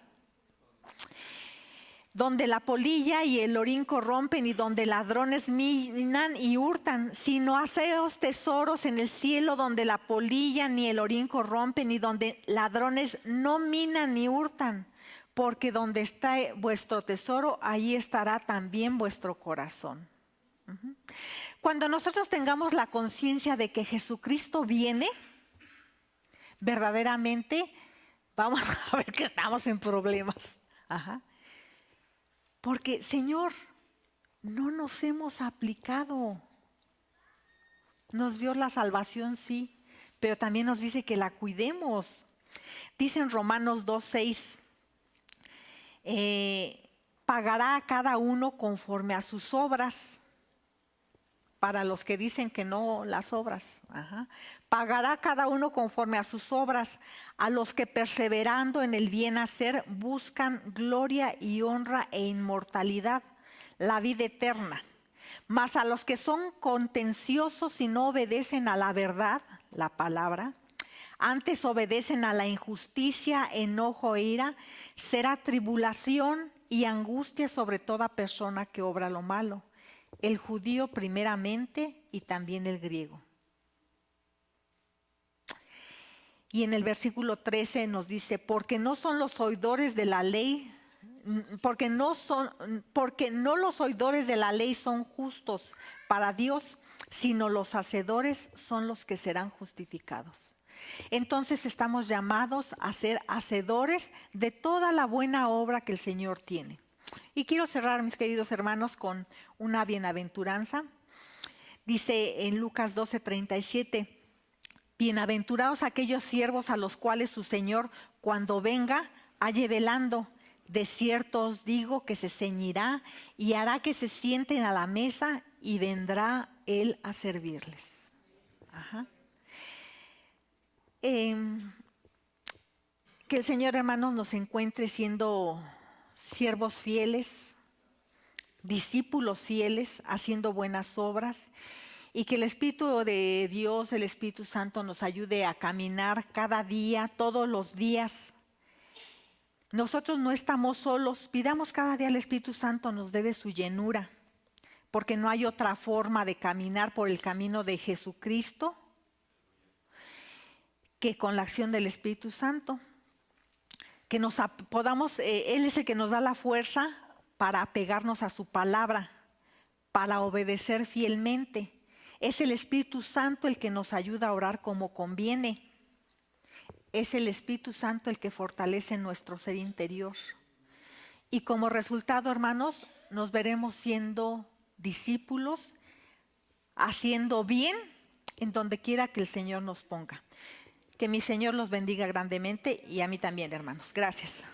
donde la polilla y el orín corrompen y donde ladrones minan y hurtan, sino haceos tesoros en el cielo, donde la polilla ni el orín corrompen y donde ladrones no minan ni hurtan. Porque donde está vuestro tesoro, ahí estará también vuestro corazón. Cuando nosotros tengamos la conciencia de que Jesucristo viene, verdaderamente vamos a ver que estamos en problemas. Ajá. Porque, Señor, no nos hemos aplicado. Nos dio la salvación, sí, pero también nos dice que la cuidemos. Dice en Romanos 2:6. Pagará a cada uno conforme a sus obras. Para los que dicen que no, las obras. Ajá. Pagará a cada uno conforme a sus obras. A los que perseverando en el bien hacer buscan gloria y honra e inmortalidad, la vida eterna. Mas a los que son contenciosos y no obedecen a la verdad, la palabra, antes obedecen a la injusticia, enojo e ira, será tribulación y angustia sobre toda persona que obra lo malo, el judío primeramente y también el griego. Y en el versículo 13 nos dice, porque no son los oidores de la ley, porque no los oidores de la ley son justos para Dios, sino los hacedores son los que serán justificados. Entonces estamos llamados a ser hacedores de toda la buena obra que el Señor tiene. Y quiero cerrar, mis queridos hermanos, con una bienaventuranza. Dice en Lucas 12:37, bienaventurados aquellos siervos a los cuales su Señor, cuando venga, halle velando. De cierto os digo que se ceñirá y hará que se sienten a la mesa y vendrá Él a servirles. Ajá. Que el Señor, hermanos, nos encuentre siendo siervos fieles, discípulos fieles, haciendo buenas obras, y que el Espíritu de Dios, el Espíritu Santo, nos ayude a caminar cada día, todos los días. Nosotros no estamos solos, pidamos cada día al Espíritu Santo nos dé de su llenura, porque no hay otra forma de caminar por el camino de Jesucristo que con la acción del Espíritu Santo. Que nos podamos, Él es el que nos da la fuerza para apegarnos a su palabra, para obedecer fielmente. Es el Espíritu Santo el que nos ayuda a orar como conviene. Es el Espíritu Santo el que fortalece nuestro ser interior. Y como resultado, hermanos, nos veremos siendo discípulos, haciendo bien en donde quiera que el Señor nos ponga. Que mi Señor los bendiga grandemente y a mí también, hermanos. Gracias.